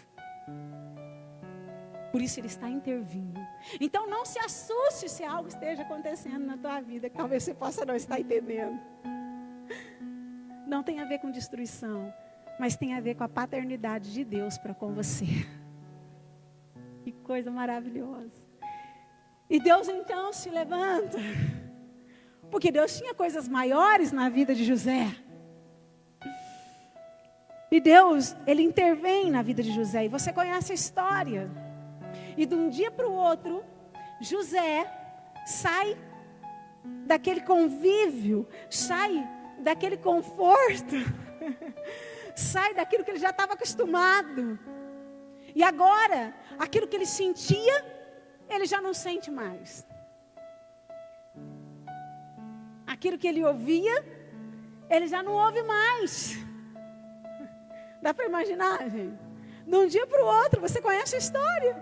Por isso Ele está intervindo. Então não se assuste se algo esteja acontecendo na tua vida, que talvez você possa não estar entendendo. Não tem a ver com destruição, mas tem a ver com a paternidade de Deus para com você. Que coisa maravilhosa. E Deus então se levanta, porque Deus tinha coisas maiores na vida de José. E Deus, Ele intervém na vida de José. E você conhece a história. E de um dia para o outro, José sai daquele convívio, sai daquele conforto, sai daquilo que ele já estava acostumado. E agora, aquilo que ele sentia, ele já não sente mais. Aquilo que ele ouvia, ele já não ouve mais. Dá para imaginar, gente? De um dia para o outro, você conhece a história.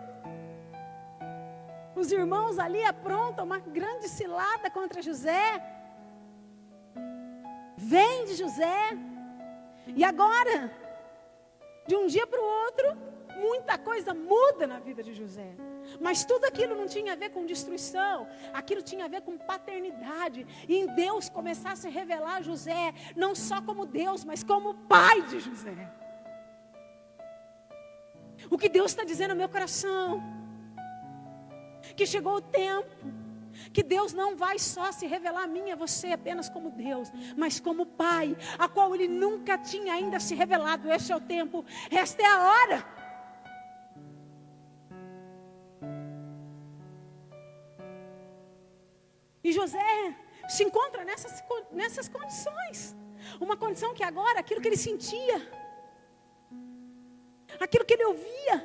Os irmãos ali aprontam uma grande cilada contra José. Vende José. E agora, de um dia para o outro, muita coisa muda na vida de José. Mas tudo aquilo não tinha a ver com destruição, aquilo tinha a ver com paternidade. E em Deus começasse a revelar José, não só como Deus, mas como pai de José. O que Deus está dizendo no meu coração, que chegou o tempo, que Deus não vai só se revelar a mim e a você apenas como Deus, mas como pai, a qual Ele nunca tinha ainda se revelado. Este é o tempo, esta é a hora. E José se encontra nessas condições. Uma condição que agora, aquilo que ele sentia, aquilo que ele ouvia,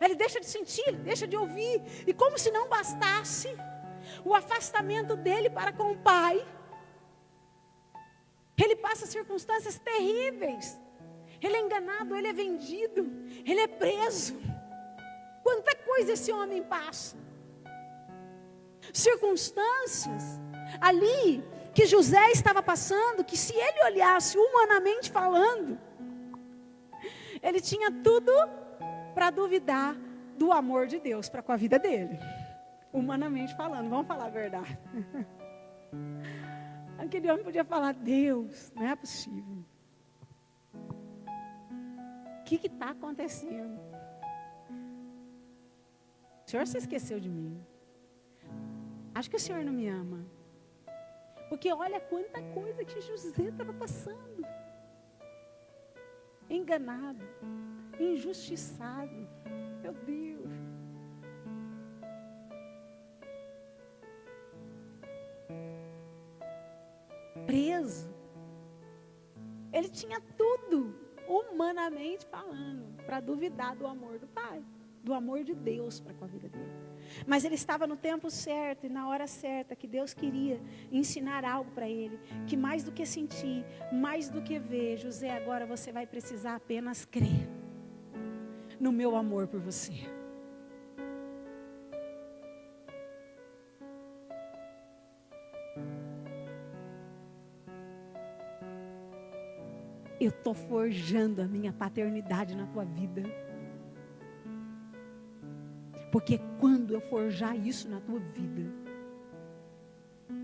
ele deixa de sentir, ele deixa de ouvir. E como se não bastasse o afastamento dele para com o pai, ele passa circunstâncias terríveis. Ele é enganado, ele é vendido, ele é preso. Quanta coisa esse homem passa. Circunstâncias ali que José estava passando, que se ele olhasse humanamente falando, ele tinha tudo para duvidar do amor de Deus para com a vida dele. Humanamente falando, vamos falar a verdade. Aquele homem podia falar: Deus, não é possível. O que está acontecendo? O Senhor se esqueceu de mim. Acho que o Senhor não me ama. Porque olha quanta coisa que José estava passando. Enganado, injustiçado. Meu Deus. Preso. Ele tinha tudo, humanamente falando, para duvidar do amor do Pai, do amor de Deus para com a vida dele. Mas ele estava no tempo certo e na hora certa, que Deus queria ensinar algo para ele, que mais do que sentir, mais do que ver, José, agora você vai precisar apenas crer no meu amor por você. Eu estou forjando a minha paternidade na tua vida. Porque quando eu forjar isso na tua vida,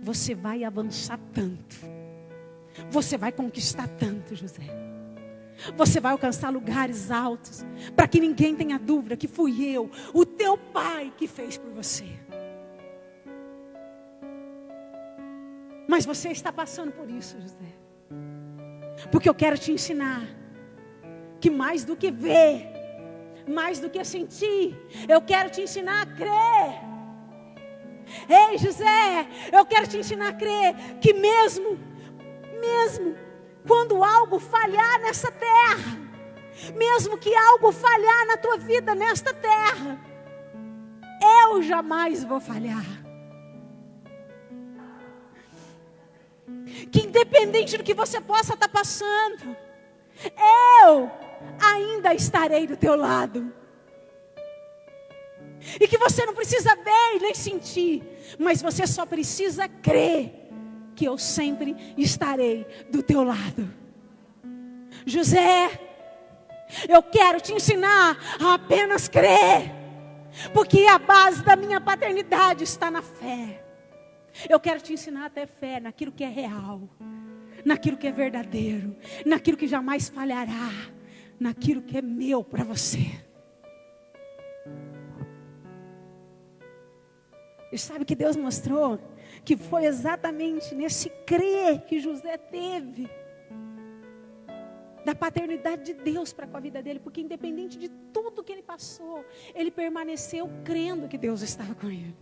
você vai avançar tanto. Você vai conquistar tanto, José. Você vai alcançar lugares altos, para que ninguém tenha dúvida que fui eu, o teu pai, que fez por você. Mas você está passando por isso, José. Porque eu quero te ensinar que mais do que ver, mais do que sentir, eu quero te ensinar a crer. Ei, José, eu quero te ensinar a crer que mesmo quando algo falhar nessa terra, mesmo que algo falhar na tua vida nesta terra, eu jamais vou falhar. Que independente do que você possa estar passando, eu ainda estarei do teu lado. E que você não precisa ver nem sentir, mas você só precisa crer que eu sempre estarei do teu lado. José, eu quero te ensinar a apenas crer, porque a base da minha paternidade está na fé. Eu quero te ensinar a ter fé naquilo que é real, naquilo que é verdadeiro, naquilo que jamais falhará, naquilo que é meu para você. E sabe que Deus mostrou que foi exatamente nesse crer que José teve da paternidade de Deus para com a vida dele, porque independente de tudo que ele passou, ele permaneceu crendo que Deus estava com ele.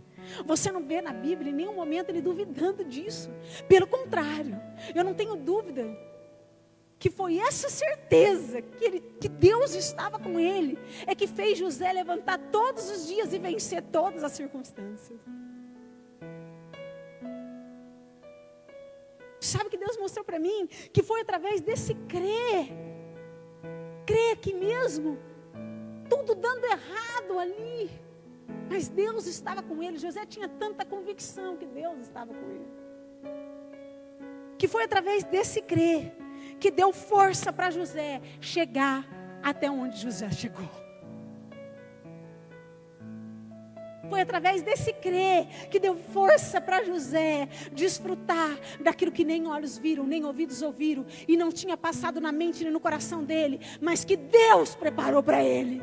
Você não vê na Bíblia em nenhum momento ele duvidando disso. Pelo contrário, eu não tenho dúvida que foi essa certeza que Deus estava com ele, é que fez José levantar todos os dias e vencer todas as circunstâncias. Sabe que Deus mostrou para mim? Que foi através desse crer que mesmo tudo dando errado ali, mas Deus estava com ele. José tinha tanta convicção que Deus estava com ele, que foi através desse crer que deu força para José chegar até onde José chegou. Foi através desse crer que deu força para José desfrutar daquilo que nem olhos viram, nem ouvidos ouviram, e não tinha passado na mente nem no coração dele, mas que Deus preparou para ele.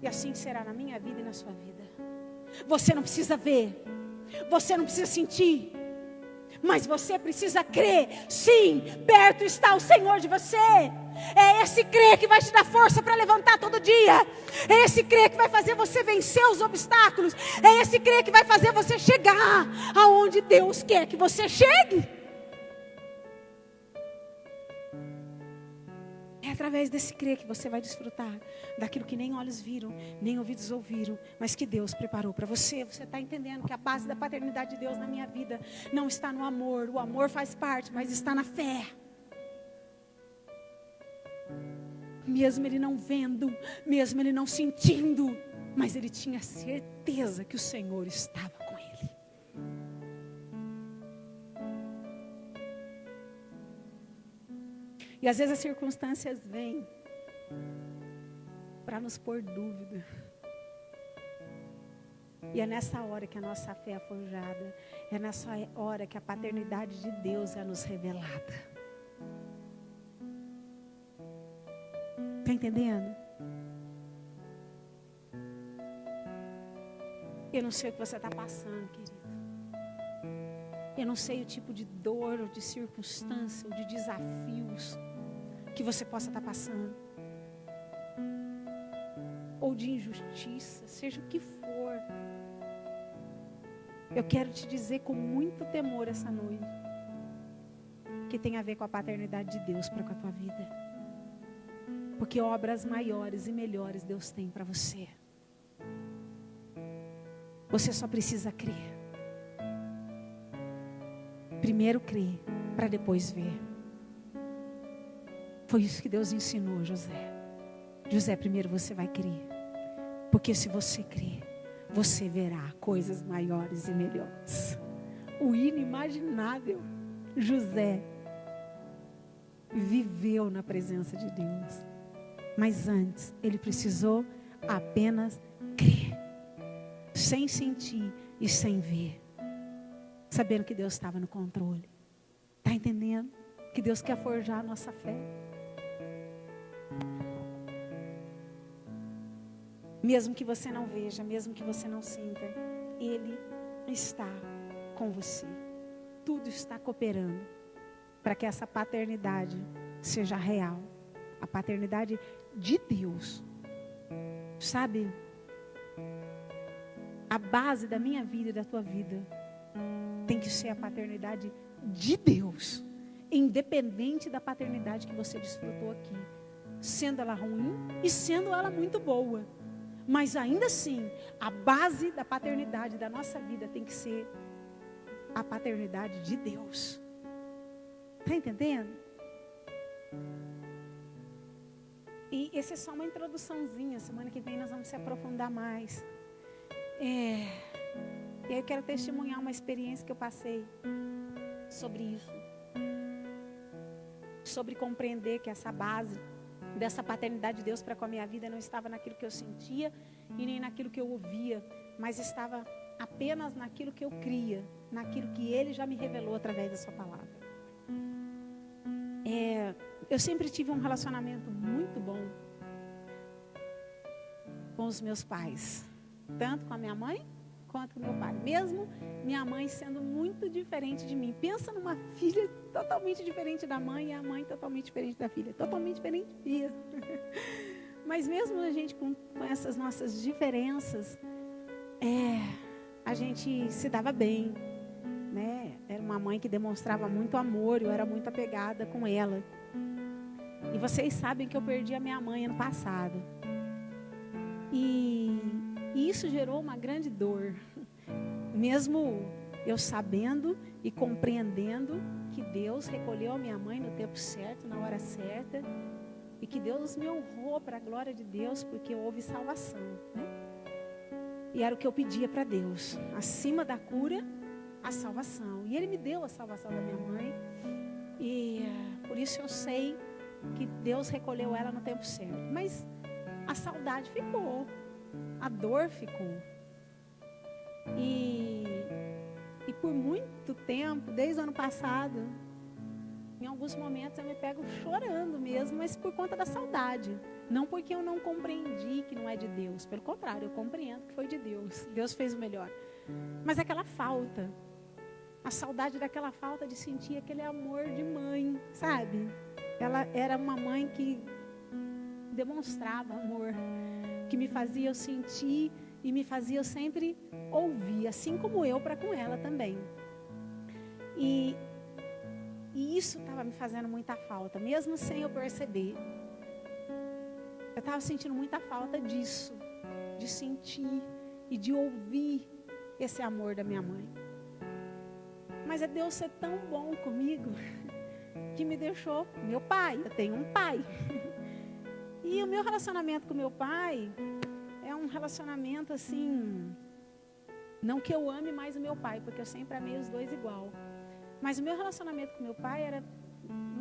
E assim será na minha vida e na sua vida. Você não precisa ver, você não precisa sentir, mas você precisa crer. Sim, perto está o Senhor de você. É esse crer que vai te dar força para levantar todo dia. É esse crer que vai fazer você vencer os obstáculos. É esse crer que vai fazer você chegar aonde Deus quer que você chegue. É através desse crer que você vai desfrutar daquilo que nem olhos viram, nem ouvidos ouviram, mas que Deus preparou para você. Você está entendendo que a base da paternidade de Deus na minha vida não está no amor. O amor faz parte, mas está na fé. Mesmo ele não vendo, mesmo ele não sentindo, mas ele tinha certeza que o Senhor estava com ele. E às vezes as circunstâncias vêm para nos pôr dúvida. E é nessa hora que a nossa fé é forjada. É nessa hora que a paternidade de Deus é nos revelada. Está entendendo? Eu não sei o que você está passando, querido. Eu não sei o tipo de dor, ou de circunstância, ou de desafios que você possa estar passando. Ou de injustiça, seja o que for. Eu quero te dizer com muito temor essa noite, que tem a ver com a paternidade de Deus para com a tua vida. Porque obras maiores e melhores Deus tem para você. Você só precisa crer. Primeiro crer, para depois ver. Foi isso que Deus ensinou José. José, primeiro você vai crer. Porque se você crer, você verá coisas maiores e melhores. O inimaginável. José viveu na presença de Deus. Mas antes, ele precisou apenas crer. Sem sentir e sem ver. Sabendo que Deus estava no controle. Está entendendo? Que Deus quer forjar a nossa fé. Mesmo que você não veja, mesmo que você não sinta, Ele está com você. Tudo está cooperando para que essa paternidade seja real. A paternidade de Deus. Sabe? A base da minha vida e da tua vida tem que ser a paternidade de Deus. Independente da paternidade que você desfrutou aqui. Sendo ela ruim e sendo ela muito boa. Mas ainda assim, a base da paternidade da nossa vida tem que ser a paternidade de Deus. Está entendendo? E essa é só uma introduçãozinha. Semana que vem nós vamos se aprofundar mais. E aí eu quero testemunhar uma experiência que eu passei sobre isso. Sobre compreender que essa base dessa paternidade de Deus para com a minha vida não estava naquilo que eu sentia e nem naquilo que eu ouvia, mas estava apenas naquilo que eu cria, naquilo que Ele já me revelou através da sua palavra. Eu sempre tive um relacionamento muito bom com os meus pais, tanto com a minha mãe quanto com meu pai, mesmo minha mãe sendo muito diferente de mim. Pensa numa filha totalmente diferente da mãe e a mãe totalmente diferente da filha, totalmente diferente mesmo. Mas mesmo a gente com essas nossas diferenças, a gente se dava bem, né? Era uma mãe que demonstrava muito amor, eu era muito apegada com ela. E vocês sabem que eu perdi a minha mãe ano passado. E isso gerou uma grande dor. Mesmo eu sabendo e compreendendo que Deus recolheu a minha mãe no tempo certo, na hora certa. E que Deus me honrou para a glória de Deus, porque houve salvação, né? E era o que eu pedia para Deus. Acima da cura, a salvação. E Ele me deu a salvação da minha mãe. E por isso eu sei que Deus recolheu ela no tempo certo. Mas a saudade ficou, a dor ficou. E por muito tempo, desde o ano passado, em alguns momentos eu me pego chorando mesmo, mas por conta da saudade. Não porque eu não compreendi que não é de Deus. Pelo contrário, eu compreendo que foi de Deus. Deus fez o melhor. Mas aquela falta, a saudade daquela falta de sentir aquele amor de mãe, sabe? Ela era uma mãe que demonstrava amor, que me fazia eu sentir e me fazia eu sempre ouvir, assim como eu para com ela também. E isso estava me fazendo muita falta, mesmo sem eu perceber. Eu estava sentindo muita falta disso, de sentir e de ouvir esse amor da minha mãe. Mas é Deus ser tão bom comigo, que me deixou meu pai. Eu tenho um pai. E o meu relacionamento com meu pai é um relacionamento assim, não que eu ame mais o meu pai, porque eu sempre amei os dois igual. Mas o meu relacionamento com meu pai era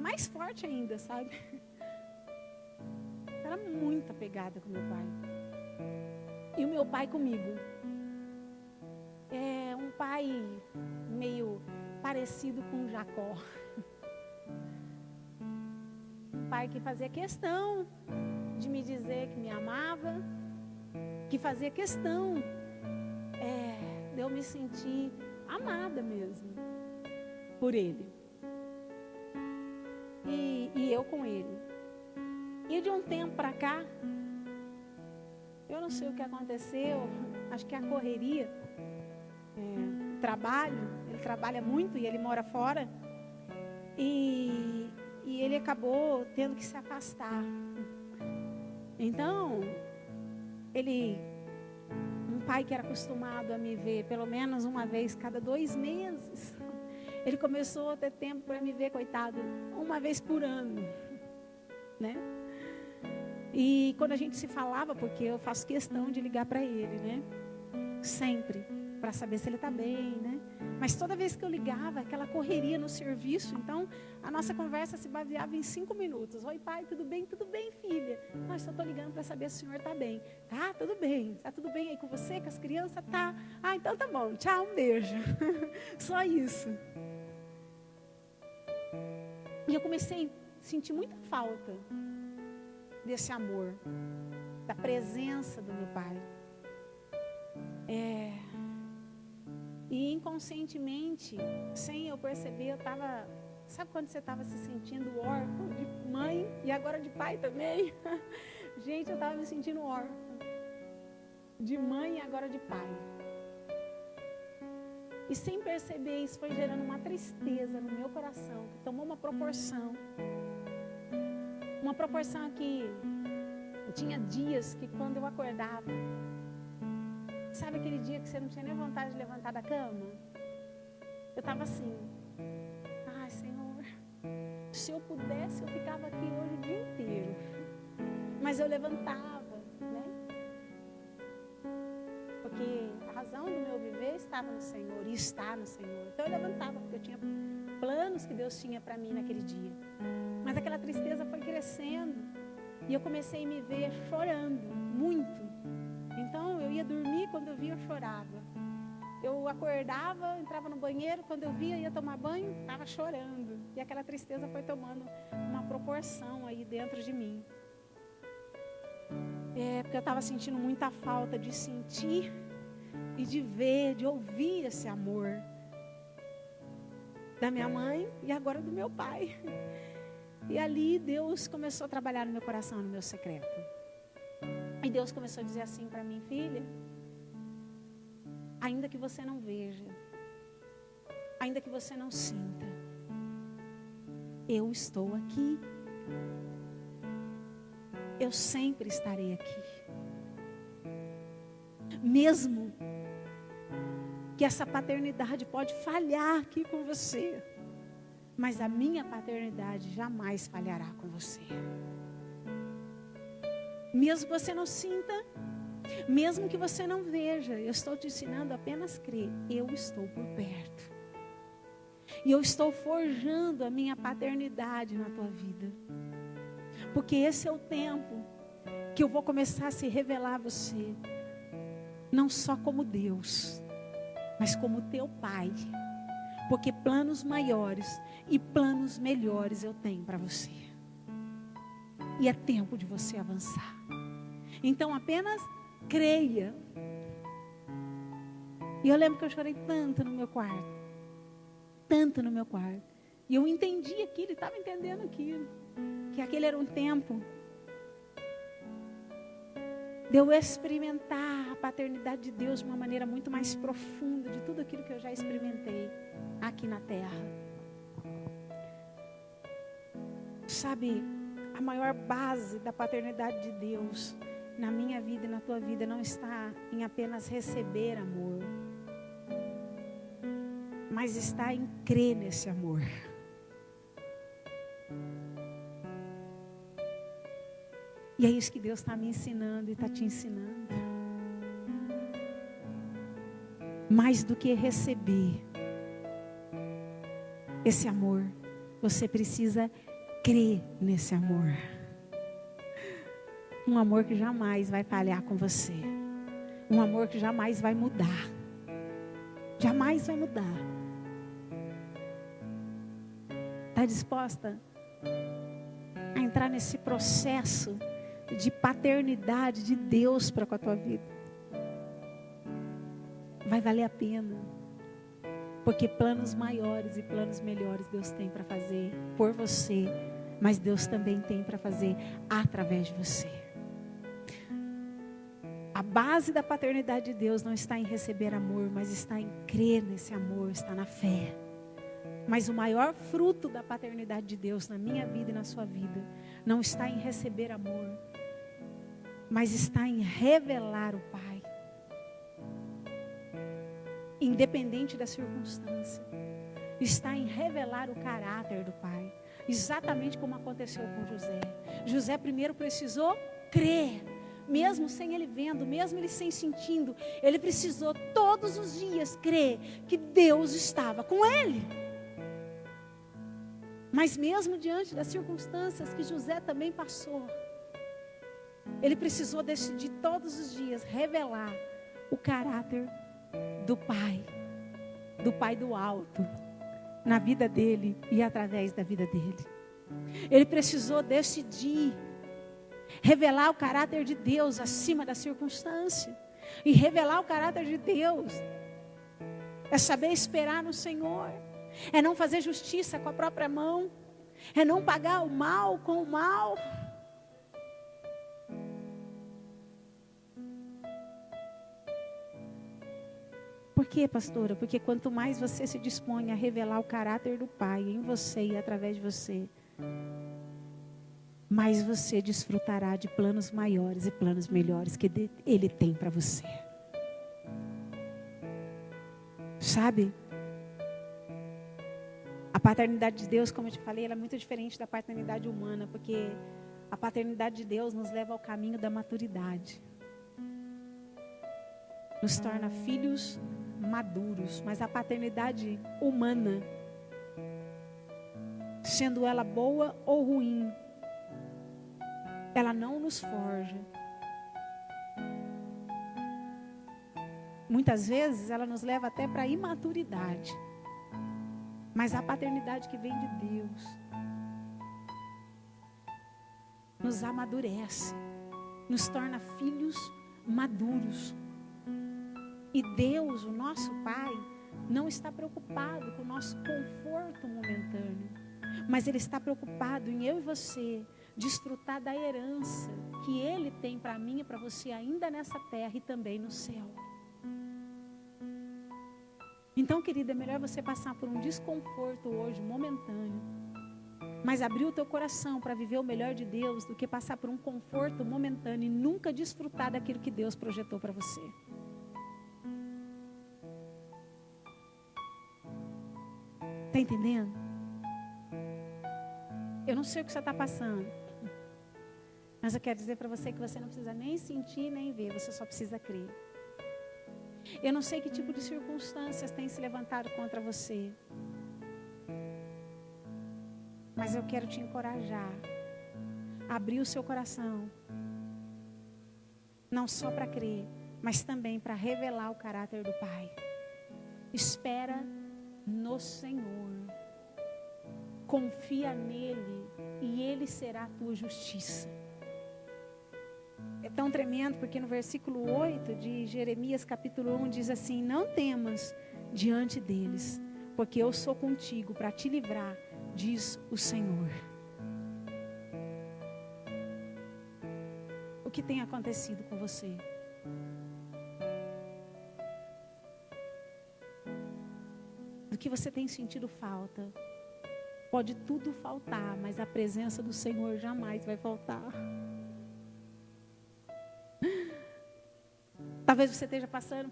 mais forte ainda, sabe? Eu era muito apegada com meu pai. E o meu pai comigo. É um pai meio parecido com Jacó. Um pai que fazia questão de me dizer que me amava, que fazia questão de eu me sentir amada mesmo por ele. E eu com ele. E de um tempo para cá, eu não sei o que aconteceu, acho que a correria, trabalho, ele trabalha muito e ele mora fora, e ele acabou tendo que se afastar. Então, um pai que era acostumado a me ver pelo menos uma vez cada 2 meses, ele começou a ter tempo para me ver, coitado, uma vez por ano, né? E quando a gente se falava, porque eu faço questão de ligar para ele, né? Sempre, para saber se ele está bem, né? Mas toda vez que eu ligava, aquela correria no serviço, então a nossa conversa se baseava em 5 minutos. Oi, pai, tudo bem? Tudo bem, filha? Mas só estou ligando para saber se o senhor está bem. Tá, tudo bem. Está tudo bem aí com você, com as crianças? Tá. Ah, então tá bom. Tchau, um beijo. Só isso. E eu comecei a sentir muita falta desse amor, da presença do meu pai. E inconscientemente, sem eu perceber, eu estava... Sabe quando você estava se sentindo órfão de mãe e agora de pai também? Gente, eu estava me sentindo órfão de mãe e agora de pai. E sem perceber, isso foi gerando uma tristeza no meu coração, que tomou uma proporção. Uma proporção que tinha dias que quando eu acordava, sabe aquele dia que você não tinha nem vontade de levantar da cama? Eu estava assim, ai Senhor, se eu pudesse eu ficava aqui hoje o dia inteiro. Mas eu levantava, né? Porque a razão do meu viver estava no Senhor e está no Senhor. Então eu levantava, porque eu tinha planos que Deus tinha para mim naquele dia. Mas aquela tristeza foi crescendo e eu comecei a me ver chorando muito. Então eu ia dormir, quando eu via eu chorava. Eu acordava, entrava no banheiro, quando eu via ia tomar banho, estava chorando. E aquela tristeza foi tomando uma proporção aí dentro de mim. Porque eu estava sentindo muita falta de sentir e de ver, de ouvir esse amor da minha mãe e agora do meu pai. E ali Deus começou a trabalhar no meu coração, no meu secreto. E Deus começou a dizer assim para mim, filha, ainda que você não veja, ainda que você não sinta, eu estou aqui. Eu sempre estarei aqui. Mesmo que essa paternidade pode falhar aqui com você, mas a minha paternidade jamais falhará com você. Mesmo que você não sinta, mesmo que você não veja, eu estou te ensinando a apenas crer. Eu estou por perto. E eu estou forjando a minha paternidade na tua vida. Porque esse é o tempo que eu vou começar a se revelar a você, não só como Deus, mas como teu Pai, porque planos maiores e planos melhores eu tenho para você, e é tempo de você avançar. Então apenas creia. E eu lembro que eu chorei tanto no meu quarto, e eu entendi aquilo, estava entendendo aquilo, que aquele era um tempo de eu experimentar a paternidade de Deus de uma maneira muito mais profunda de tudo aquilo que eu já experimentei aqui na terra. Sabe, a maior base da paternidade de Deus na minha vida e na tua vida não está em apenas receber amor, mas está em crer nesse amor. E é isso que Deus está me ensinando e está te ensinando. Mais do que receber esse amor, você precisa crer nesse amor. Um amor que jamais vai falhar com você. Um amor que jamais vai mudar. Jamais vai mudar. Está disposta a entrar nesse processo de paternidade de Deus para com a tua vida? Vai valer a pena. Porque planos maiores e planos melhores Deus tem para fazer por você, mas Deus também tem para fazer através de você. A base da paternidade de Deus não está em receber amor, mas está em crer nesse amor, está na fé. Mas o maior fruto da paternidade de Deus na minha vida e na sua vida não está em receber amor, mas está em revelar o Pai. Independente da circunstância, está em revelar o caráter do Pai. Exatamente como aconteceu com José. José primeiro precisou crer, mesmo sem ele vendo, mesmo ele sem sentindo. Ele precisou todos os dias crer que Deus estava com ele. Mas mesmo diante das circunstâncias que José também passou, ele precisou decidir todos os dias revelar o caráter do Pai do alto, na vida dele e através da vida dele. Ele precisou decidir revelar o caráter de Deus acima da circunstância. E revelar o caráter de Deus é saber esperar no Senhor, é não fazer justiça com a própria mão, é não pagar o mal com o mal. Por quê, pastora? Porque quanto mais você se dispõe a revelar o caráter do Pai em você e através de você, mais você desfrutará de planos maiores e planos melhores que Ele tem para você. Sabe? A paternidade de Deus, como eu te falei, ela é muito diferente da paternidade humana, porque a paternidade de Deus nos leva ao caminho da maturidade. Nos torna filhos maduros, mas a paternidade humana, sendo ela boa ou ruim, ela não nos forja. Muitas vezes ela nos leva até para a imaturidade. Mas a paternidade que vem de Deus nos amadurece, nos torna filhos maduros. E Deus, o nosso Pai, não está preocupado com o nosso conforto momentâneo, mas Ele está preocupado em eu e você desfrutar da herança que Ele tem para mim e para você ainda nessa terra e também no céu. Então, querida, é melhor você passar por um desconforto hoje momentâneo, mas abrir o teu coração para viver o melhor de Deus, do que passar por um conforto momentâneo e nunca desfrutar daquilo que Deus projetou para você. Está entendendo? Eu não sei o que você está passando, mas eu quero dizer para você que você não precisa nem sentir nem ver, você só precisa crer. Eu não sei que tipo de circunstâncias tem se levantado contra você, mas eu quero te encorajar a abrir o seu coração Não só para crer, mas também para revelar o caráter do Pai. Espera no Senhor. Confia nele e ele será a tua justiça. É tão tremendo porque no versículo 8 de Jeremias capítulo 1 diz assim: não temas diante deles, porque eu sou contigo para te livrar, diz o Senhor. O que tem acontecido com você? Do que você tem sentido falta? Pode tudo faltar, mas a presença do Senhor jamais vai faltar. Talvez você esteja passando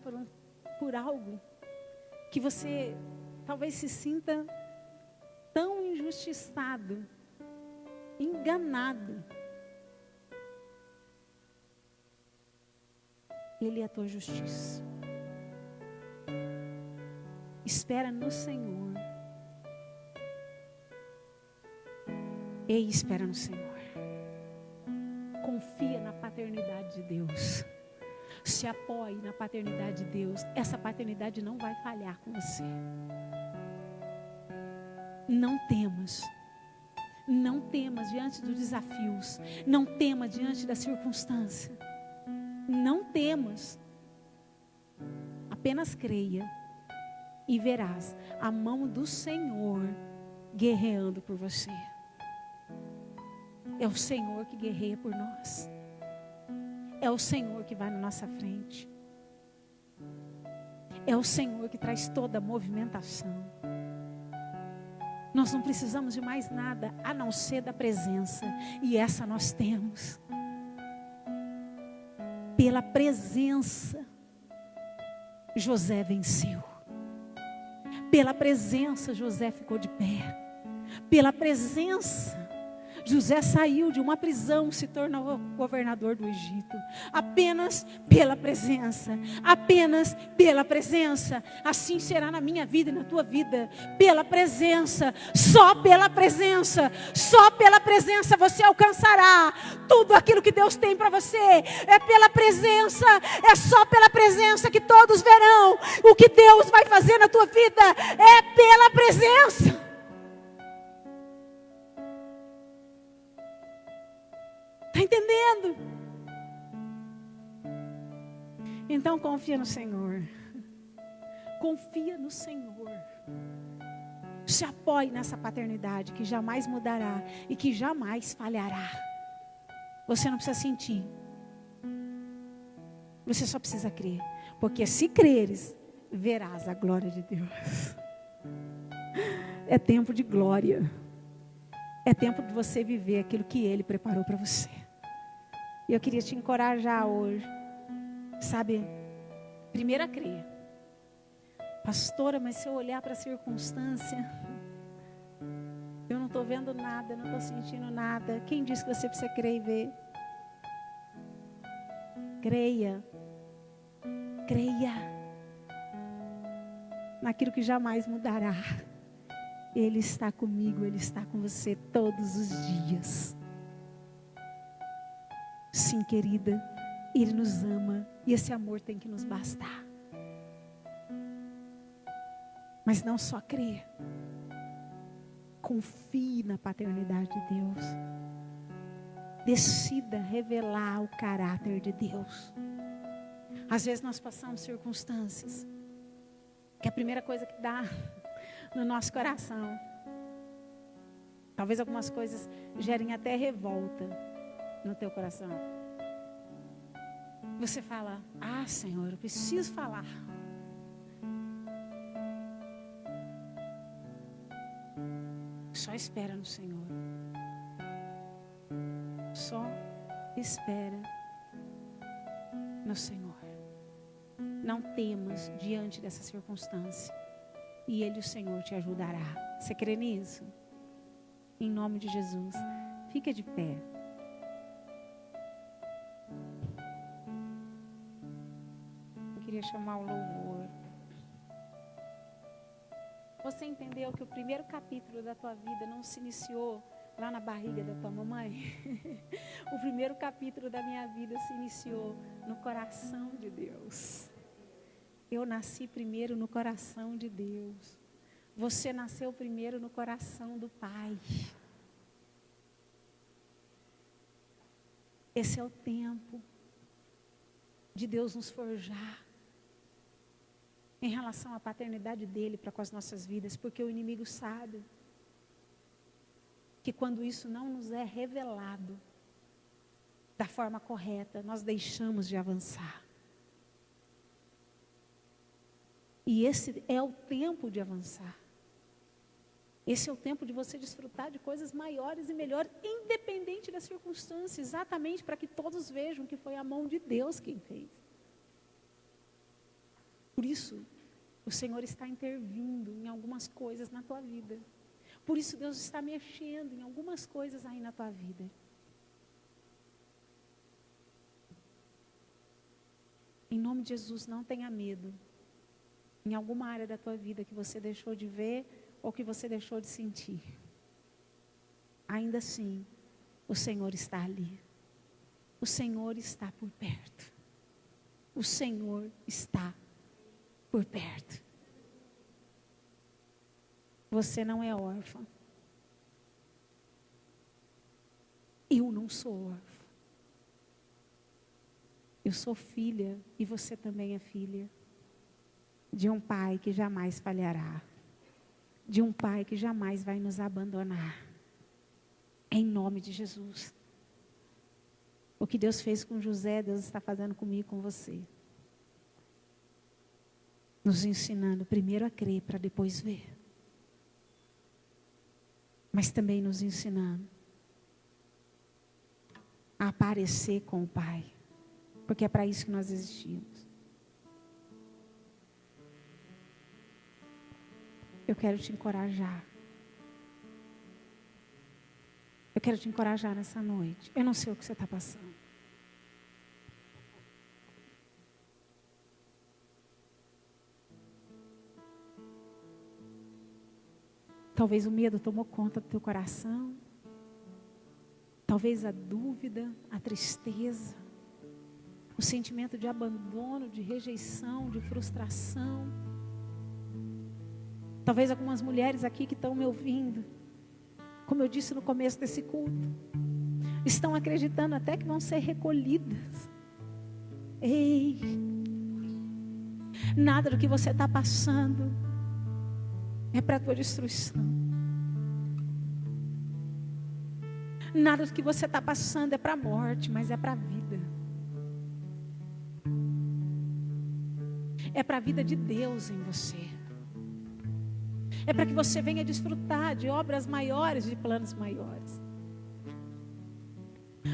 por algo que você talvez se sinta tão injustiçado, enganado. Ele é a tua justiça. Espera no Senhor. Ei, espera no Senhor. Confia na paternidade de Deus. Se apoie na paternidade de Deus. Essa paternidade não vai falhar com você. Não temas. Não temas diante dos desafios. Não temas diante da circunstância. Não temas. Apenas creia e verás a mão do Senhor guerreando por você. É o Senhor que guerreia por nós. É o Senhor que vai na nossa frente. É o Senhor que traz toda a movimentação. Nós não precisamos de mais nada a não ser da presença. E essa nós temos. Pela presença, José venceu. Pela presença, José ficou de pé. Pela presença, José saiu de uma prisão, se tornou governador do Egito. Apenas pela presença. Apenas pela presença. Assim será na minha vida e na tua vida. Pela presença. Só pela presença. Só pela presença você alcançará tudo aquilo que Deus tem para você. É pela presença. É só pela presença que todos verão o que Deus vai fazer na tua vida. É pela presença. Está entendendo? Então confia no Senhor. Confia no Senhor. Se apoie nessa paternidade que jamais mudará e que jamais falhará. Você não precisa sentir. Você só precisa crer. Porque se creres, verás a glória de Deus. É tempo de glória. É tempo de você viver aquilo que Ele preparou para você. E eu queria te encorajar hoje. Sabe, primeiro a crer. Pastora, mas se eu olhar para a circunstância, eu não estou vendo nada, não estou sentindo nada. Quem disse que você precisa crer e ver? Creia. Creia. Naquilo que jamais mudará. Ele está comigo, Ele está com você todos os dias. Sim, querida, Ele nos ama e esse amor tem que nos bastar. Mas não só crer. Confie na paternidade de Deus. Decida revelar o caráter de Deus. Às vezes nós passamos circunstâncias que a primeira coisa que dá no nosso coração, talvez algumas coisas gerem até revolta no teu coração. Você fala: ah, Senhor, eu preciso falar. Só espera no Senhor. Só espera no Senhor. Não temas diante dessa circunstância. E Ele, o Senhor, te ajudará. Você crê nisso? Em nome de Jesus. Fica de pé. Eu queria chamar o louvor. Você entendeu que o primeiro capítulo da tua vida não se iniciou lá na barriga da tua mamãe, o primeiro capítulo da minha vida se iniciou no coração de Deus. Eu nasci primeiro no coração de Deus. Você nasceu primeiro no coração do Pai. Esse é o tempo de Deus nos forjar em relação à paternidade dele para com as nossas vidas, porque o inimigo sabe que quando isso não nos é revelado da forma correta, nós deixamos de avançar. E esse é o tempo de avançar. Esse é o tempo de você desfrutar de coisas maiores e melhores, independente das circunstâncias, exatamente para que todos vejam que foi a mão de Deus quem fez. Por isso, o Senhor está intervindo em algumas coisas na tua vida. Por isso, Deus está mexendo em algumas coisas aí na tua vida. Em nome de Jesus, não tenha medo. Em alguma área da tua vida que você deixou de ver ou que você deixou de sentir. Ainda assim, o Senhor está ali. O Senhor está por perto. O Senhor está por perto. Você não é órfã. Eu não sou órfã. Eu sou filha e você também é filha de um Pai que jamais falhará. De um Pai que jamais vai nos abandonar. Em nome de Jesus. O que Deus fez com José, Deus está fazendo comigo e com você. Nos ensinando primeiro a crer para depois ver. Mas também nos ensinando a aparecer com o Pai. Porque é para isso que nós existimos. Eu quero te encorajar. Eu quero te encorajar nessa noite. Eu não sei o que você está passando. Talvez o medo tomou conta do teu coração. Talvez a dúvida, a tristeza, o sentimento de abandono, de rejeição, de frustração. Talvez algumas mulheres aqui que estão me ouvindo, como eu disse no começo desse culto, estão acreditando até que vão ser recolhidas. Ei, nada do que você está passando é para a tua destruição. Nada do que você está passando é para a morte, mas é para a vida. É para a vida de Deus em você. É para que você venha desfrutar de obras maiores, de planos maiores.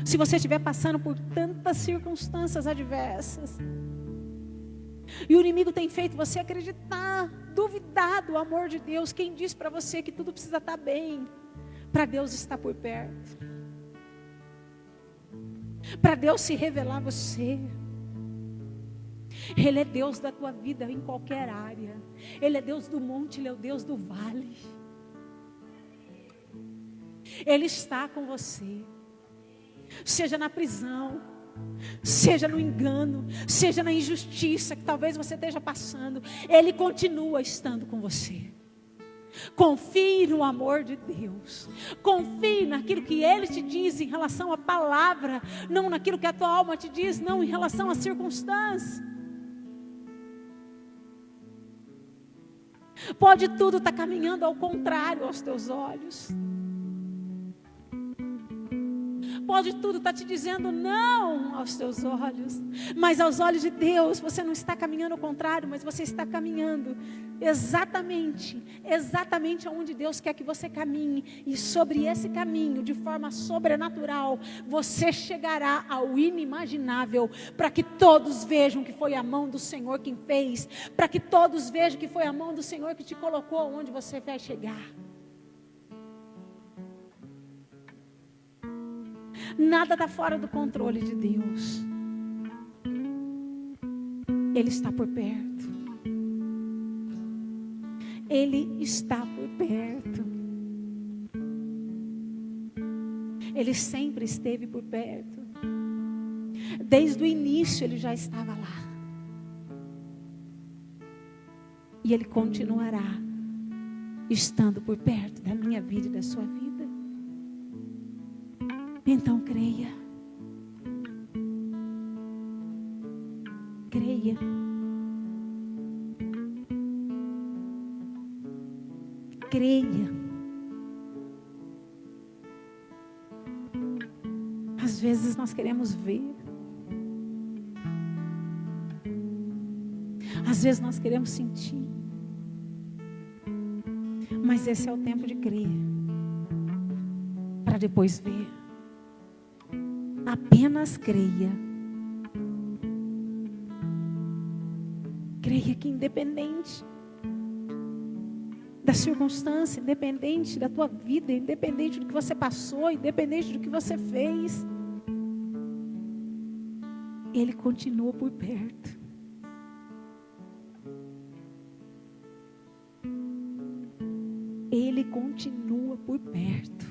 Se você estiver passando por tantas circunstâncias adversas, e o inimigo tem feito você acreditar, duvidar do amor de Deus, quem diz para você que tudo precisa estar bem, para Deus estar por perto, para Deus se revelar a você. Ele é Deus da tua vida em qualquer área. Ele é Deus do monte, Ele é o Deus do vale. Ele está com você. Seja na prisão, seja no engano, seja na injustiça que talvez você esteja passando, Ele continua estando com você. Confie no amor de Deus. Confie naquilo que Ele te diz em relação à palavra, não naquilo que a tua alma te diz, não em relação às circunstâncias. Pode tudo estar caminhando ao contrário aos teus olhos. Pode tudo estar te dizendo não aos teus olhos. Mas aos olhos de Deus, você não está caminhando ao contrário, mas você está caminhando exatamente aonde Deus quer que você caminhe. E sobre esse caminho, de forma sobrenatural, você chegará ao inimaginável, para que todos vejam que foi a mão do Senhor quem fez, para que todos vejam que foi a mão do Senhor que te colocou onde você vai chegar. Nada está fora do controle de Deus. Ele está por perto. Ele está por perto. Ele sempre esteve por perto. Desde o início Ele já estava lá. E Ele continuará estando por perto da minha vida e da sua vida. Então creia. Creia. Creia. Às vezes nós queremos ver. Às vezes nós queremos sentir. Mas esse é o tempo de crer. Para depois ver. Apenas creia. Creia que independente da circunstância, independente da tua vida, independente do que você passou, independente do que você fez, Ele continua por perto. Ele continua por perto.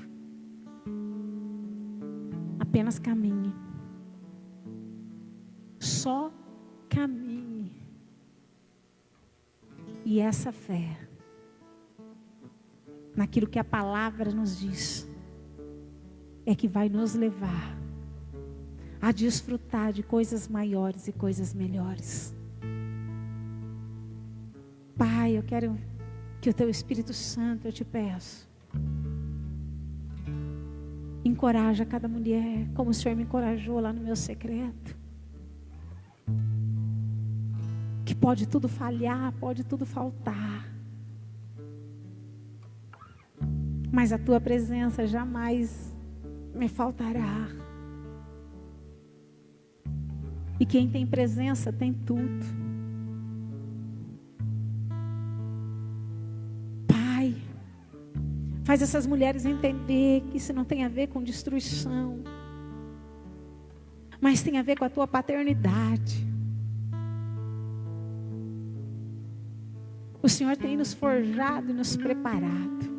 Apenas caminhe. Só caminhe. E essa fé, naquilo que a palavra nos diz, é que vai nos levar a desfrutar de coisas maiores e coisas melhores. Pai, eu quero que o Teu Espírito Santo, eu te peço, encoraja cada mulher, como o Senhor me encorajou lá no meu secreto. Que pode tudo falhar, pode tudo faltar, mas a Tua presença jamais me faltará. E quem tem presença tem tudo. Pai, faz essas mulheres entender que isso não tem a ver com destruição, mas tem a ver com a Tua paternidade. O Senhor tem nos forjado e nos preparado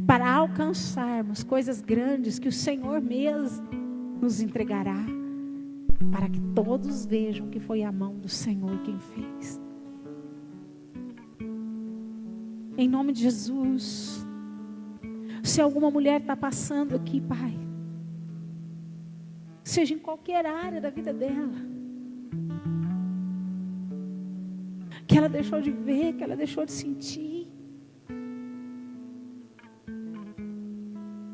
para alcançarmos coisas grandes que o Senhor mesmo nos entregará, para que todos vejam que foi a mão do Senhor quem fez. Em nome de Jesus, se alguma mulher está passando aqui, Pai, seja em qualquer área da vida dela, que ela deixou de ver, que ela deixou de sentir,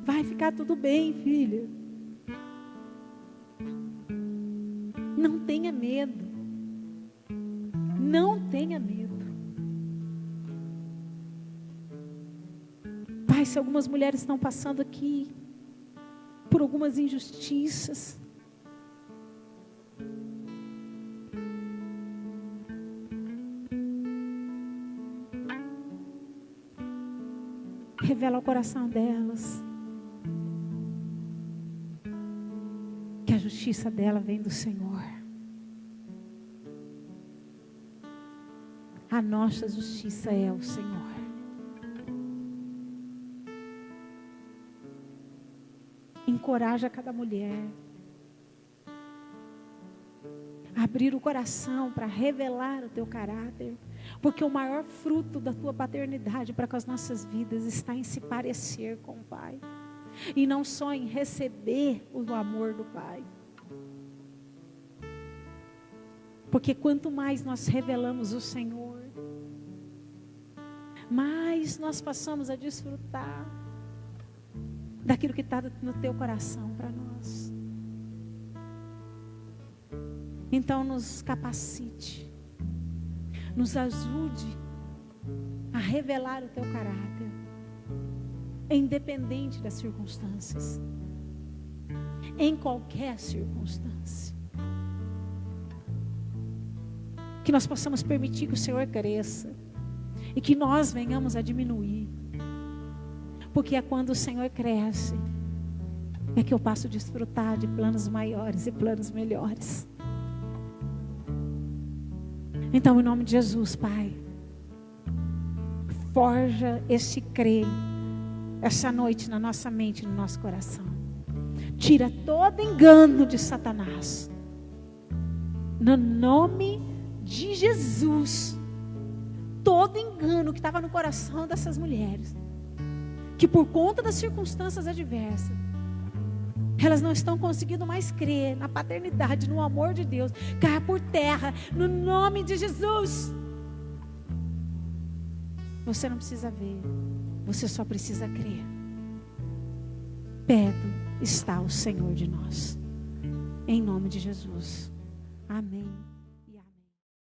vai ficar tudo bem, filha. Não tenha medo. Não tenha medo. Pai, se algumas mulheres estão passando aqui por algumas injustiças, revela o coração delas que a justiça dela vem do Senhor. A nossa justiça é o Senhor. Encoraja cada mulher a abrir o coração para revelar o Teu caráter, porque o maior fruto da Tua paternidade para com as nossas vidas está em se parecer com o Pai, e não só em receber o amor do Pai. Porque quanto mais nós revelamos o Senhor, mais nós passamos a desfrutar daquilo que está no Teu coração para nós. Então nos capacite, nos ajude a revelar o Teu caráter, independente das circunstâncias, em qualquer circunstância. Que nós possamos permitir que o Senhor cresça e que nós venhamos a diminuir, porque é quando o Senhor cresce é que eu passo a desfrutar de planos maiores e planos melhores. Então, em nome de Jesus, Pai, forja esse crer essa noite na nossa mente, no nosso coração. Tira todo engano de Satanás. No nome de Jesus. Todo engano que estava no coração dessas mulheres, que por conta das circunstâncias adversas, elas não estão conseguindo mais crer na paternidade, no amor de Deus, caia por terra, no nome de Jesus. Você não precisa ver, você só precisa crer. Perto está o Senhor de nós, em nome de Jesus. Amém.